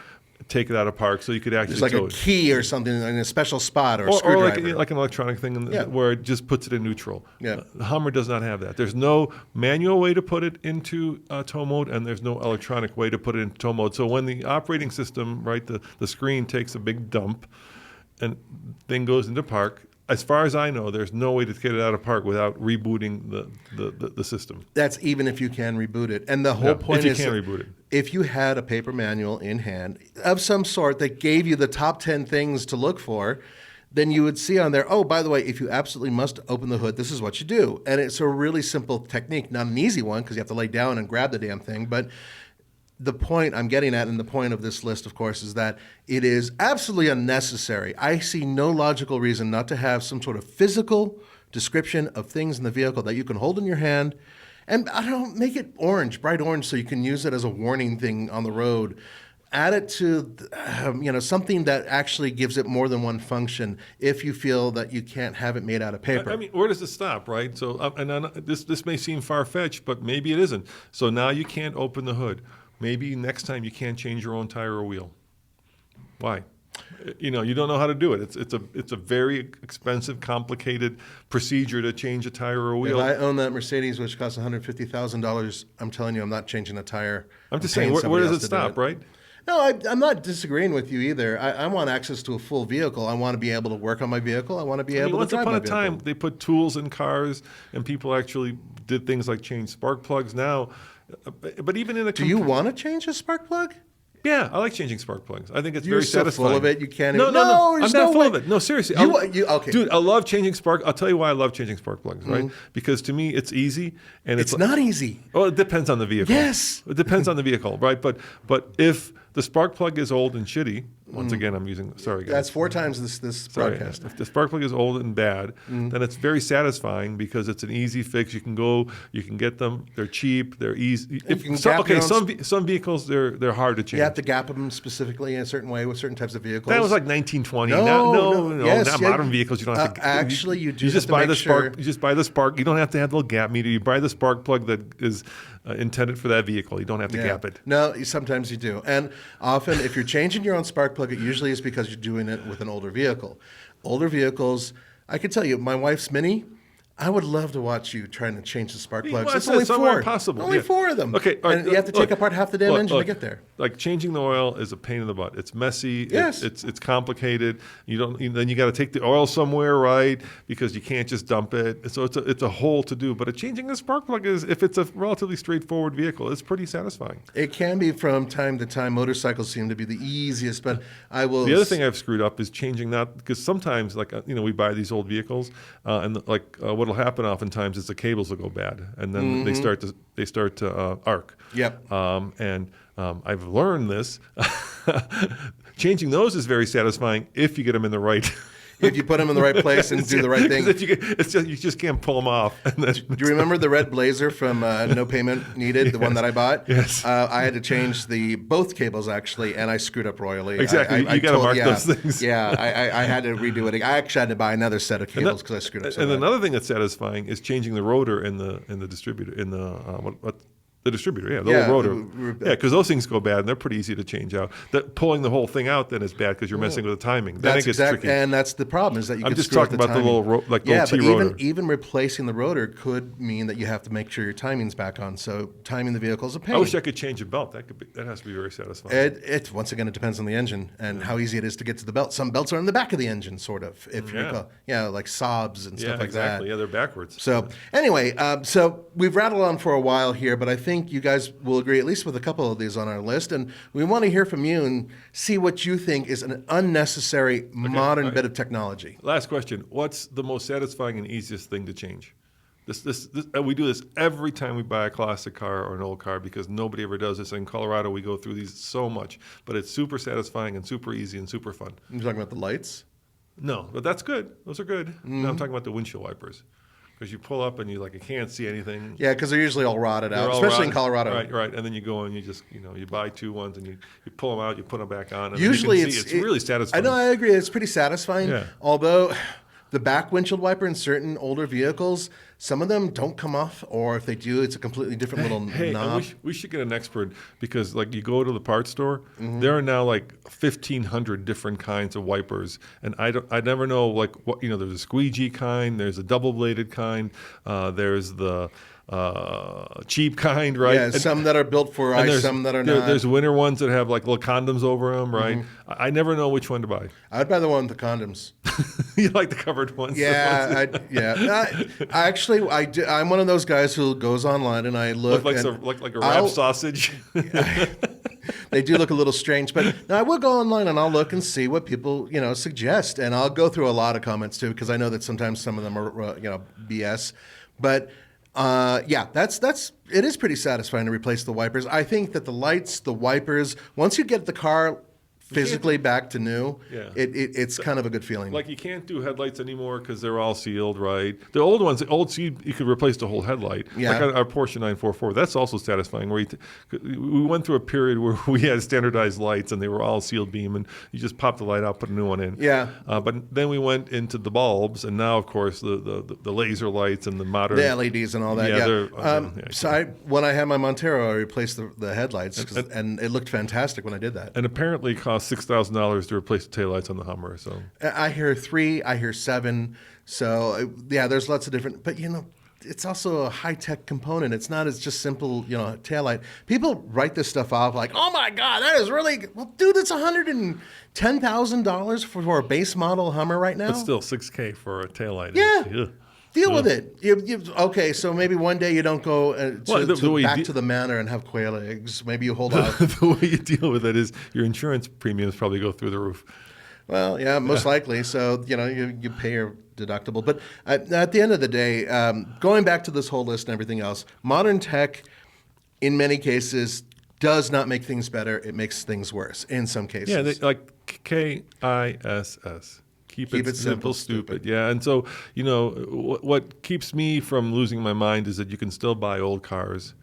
take it out of park so you could actually tow it. There's like a key or something in a special spot or a screwdriver. Or like an electronic thing where it just puts it in neutral. Yeah. The Hummer does not have that. There's no manual way to put it into tow mode, and there's no electronic way to put it into tow mode. So when the operating system, right, the screen takes a big dump and thing goes into park, as far as I know, there's no way to get it out of park without rebooting the system. That's even if you can reboot it. And the whole point is, if you can reboot it. If you had a paper manual in hand of some sort that gave you the top 10 things to look for, then you would see on there, oh, by the way, if you absolutely must open the hood, this is what you do. And it's a really simple technique, not an easy one because you have to lay down and grab the damn thing, but the point I'm getting at, and the point of this list, of course, is that it is absolutely unnecessary. I see no logical reason not to have some sort of physical description of things in the vehicle that you can hold in your hand, and I don't make it orange, bright orange, so you can use it as a warning thing on the road. Add it to something that actually gives it more than one function if you feel that you can't have it made out of paper. I mean, where does it stop, right? So, this may seem far-fetched, but maybe it isn't. So now you can't open the hood. Maybe next time you can't change your own tire or wheel. Why? You don't know how to do it. It's a very expensive, complicated procedure to change a tire or a wheel. If I own that Mercedes, which costs $150,000, I'm telling you, I'm not changing a tire. I'm just saying, where does it stop, right? No, I'm not disagreeing with you either. I want access to a full vehicle. I want to be able to work on my vehicle. I want to be able to drive my vehicle. Once upon a time, they put tools in cars, and people actually did things like change spark plugs. Now, but even in a do you want to change a spark plug? Yeah, I like changing spark plugs. I think it's You're very satisfying. Full of it, you can't. No, I'm not full of it. No, seriously. Okay, dude, I love changing spark. I'll tell you why I love changing spark plugs, right? Because to me, it's easy, and it's not easy. Well, it depends on the vehicle. Yes, it depends on the vehicle, right? But if the spark plug is old and shitty, Once again, I'm using. Sorry, guys. That's 4 times this Sorry, broadcast. if the spark plug is old and bad, then it's very satisfying because it's an easy fix. You can get them. They're cheap. They're easy. Some vehicles they're hard to change. You have to gap them specifically in a certain way with certain types of vehicles. That was like 1920. No. Yes, not modern vehicles. You don't have to. Actually, you do. You have just to buy make the sure. spark. You just buy the spark. You don't have to have the little gap meter. You buy the spark plug that is intended for that vehicle. You don't have to gap it. No, sometimes you do. And often, if you're changing your own spark plug, it usually is because you're doing it with an older vehicle. Older vehicles, I can tell you, my wife's Mini. I would love to watch you trying to change the spark plugs. Well, It's only some 4. are impossible. Only 4 of them. Okay, all right, and you have to take apart half the damn engine to get there. Like changing the oil is a pain in the butt. It's messy. Yes. It's complicated. Then you got to take the oil somewhere, right? Because you can't just dump it. So it's a whole to do. But changing the spark plug is, if it's a relatively straightforward vehicle, it's pretty satisfying. It can be from time to time. Motorcycles seem to be the easiest, but I will. The other thing I've screwed up is changing that, because sometimes, we buy these old vehicles, and what'll happen oftentimes is the cables will go bad, and then they start to arc. Yep. I've learned this. Changing those is very satisfying if you get them in the right. If you put them in the right place and do the right thing. You just can't pull them off. Do you remember the red Blazer from No Payment Needed, the one that I bought? Yes. I had to change both cables, actually, and I screwed up royally. Exactly. You got to mark those things. Yeah, I had to redo it. I actually had to buy another set of cables because I screwed up so bad. Another thing that's satisfying is changing the rotor in the distributor, the distributor, the old rotor. Because those things go bad, and they're pretty easy to change out. Pulling the whole thing out then is bad because you're messing with the timing. Then it gets tricky. And that's the problem, is that you I'm can just screw up talking the about timing. the little T rotor. Even replacing the rotor could mean that you have to make sure your timing's back on. So timing the vehicle is a pain. I wish I could change a belt. That has to be very satisfying. Once again, it depends on the engine and how easy it is to get to the belt. Some belts are in the back of the engine, sort of. If you recall, like Saabs and stuff like that. Yeah, they're backwards. So anyway, so we've rattled on for a while here, but I think you guys will agree, at least with a couple of these on our list, and we want to hear from you and see what you think is an unnecessary modern bit of technology. Last question: what's the most satisfying and easiest thing to change? We do this every time we buy a classic car or an old car, because nobody ever does this. In Colorado, we go through these so much, but it's super satisfying and super easy and super fun. You're talking about the lights? No, but that's good. Those are good. No, I'm talking about the windshield wipers. Because you pull up and you can't see anything. Yeah, because they're usually all rotted out, especially in Colorado. Right. And then you go and you just, you buy 2 ones and you pull them out, you put them back on. And Usually it's really satisfying. I know, I agree. It's pretty satisfying. Yeah. Although the back windshield wiper in certain older vehicles, some of them don't come off, or if they do, it's a completely different little knob. We should get an expert, because you go to the parts store, there are now 1,500 different kinds of wipers, and I never know what there's a squeegee kind, there's a double bladed kind, there's the cheap kind, right? Yeah, some that are built for ice, some that are not. There's winter ones that have little condoms over them, right? I never know which one to buy. I'd buy the one with the condoms. You like the covered ones? Yeah, I'm one of those guys who goes online and I look like a wrapped sausage. They do look a little strange, but I will go online and I'll look and see what people suggest, and I'll go through a lot of comments too, because I know that sometimes some of them are BS, but. It is pretty satisfying to replace the wipers. I think that the lights, the wipers, once you get the car physically back to new, it's kind of a good feeling. You can't do headlights anymore because they're all sealed, right? The old ones, you could replace the whole headlight. Yeah. Like our Porsche 944, that's also satisfying. Where we went through a period where we had standardized lights and they were all sealed beam, and you just pop the light out, put a new one in. Yeah. But then we went into the bulbs, and now, of course, the laser lights and the modern... The LEDs and all that, yeah. When I had my Montero, I replaced the headlights, and it looked fantastic when I did that. And apparently it cost $6,000 to replace the taillights on the Hummer. So I hear 3, I hear 7. So there's lots of different, but it's also a high-tech component. It's not as just simple, taillight. People write this stuff off like, oh my God, that is really, well, dude, it's $110,000 for a base model Hummer right now. But still, $6,000 for a taillight. Yeah. Deal with it. Okay, so maybe one day you don't go back to the manor and have quail eggs. Maybe you hold off. The way you deal with it is your insurance premiums probably go through the roof. Well, yeah, most likely. So, you pay your deductible. But at the end of the day, going back to this whole list and everything else, modern tech, in many cases, does not make things better. It makes things worse in some cases. Yeah, like KISS. Keep it simple, stupid. Yeah, and so, what keeps me from losing my mind is that you can still buy old cars,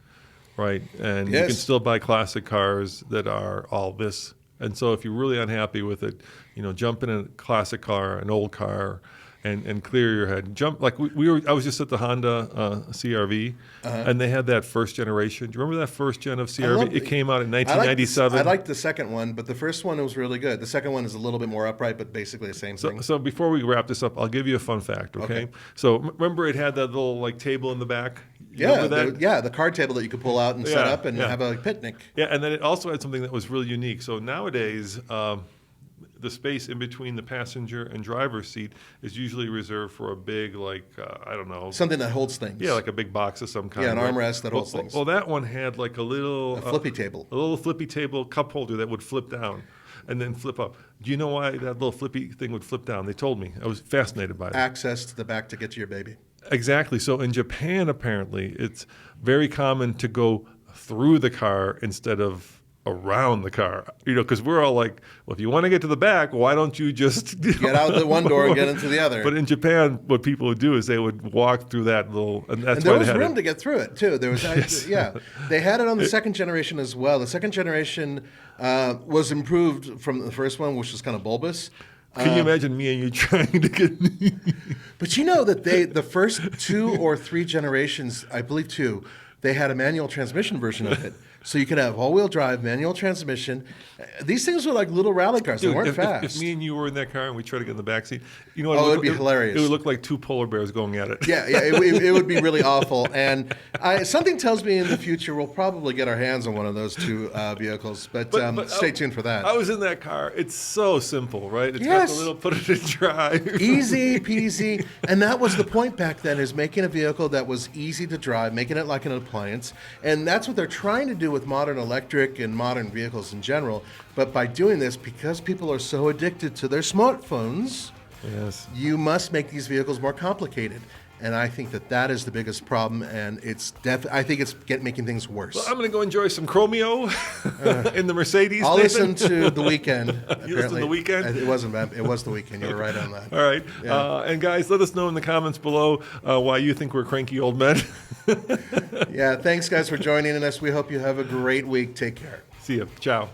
right? And you can still buy classic cars that are all this. And so if you're really unhappy with it, jump in a classic car, an old car, and clear your head. Jump like I was just at the Honda CRV, and they had that first generation. Do you remember that first gen of CRV? It came out in 1997. I liked the second one, but the first one was really good. The second one is a little bit more upright, but basically the same thing. So before we wrap this up, I'll give you a fun fact, okay? So remember it had that little table in the back? The card table that you could pull out and set up and have a picnic. Yeah, and then it also had something that was really unique. So nowadays, the space in between the passenger and driver's seat is usually reserved for a big, something that holds things. Yeah, like a big box of some kind. Yeah, an armrest that holds things. Well, that one had like a flippy table. A little flippy table cup holder that would flip down and then flip up. Do you know why that little flippy thing would flip down? They told me. I was fascinated by it. Access to the back to get to your baby. Exactly. So in Japan, apparently, it's very common to go through the car instead of around the car, because we're all like, well, if you want to get to the back, why don't you just get out the one door and get into the other? But in Japan, what people would do is they would walk through that little, and that's why there was room to get through it too. There was, they had it on the second generation as well. The second generation was improved from the first one, which was kind of bulbous. Can you imagine me and you trying to get? But you know that the first 2 or 3 generations, I believe 2, they had a manual transmission version of it. So you could have all-wheel drive, manual transmission. These things were like little rally cars. They weren't fast. If me and you were in that car and we tried to get in the back seat, you know what? It'd be hilarious. It would look like 2 polar bears going at it. Yeah, it would be really awful. And something tells me in the future we'll probably get our hands on one of those 2 vehicles. But stay tuned for that. I was in that car. It's so simple, right? It's got the little put it in drive. Easy peasy. And that was the point back then, is making a vehicle that was easy to drive, making it like an appliance. And that's what they're trying to do with modern electric and modern vehicles in general. But by doing this, because people are so addicted to their smartphones, you must make these vehicles more complicated. And I think that is the biggest problem, and I think it's making things worse. Well, I'm going to go enjoy some Chromeo in the Mercedes. I'll listen to The Weeknd. You listen to The Weeknd? It wasn't bad. It was The Weeknd. You were right on that. All right. Yeah. And guys, let us know in the comments below why you think we're cranky old men. Yeah, thanks, guys, for joining us. We hope you have a great week. Take care. See ya. Ciao.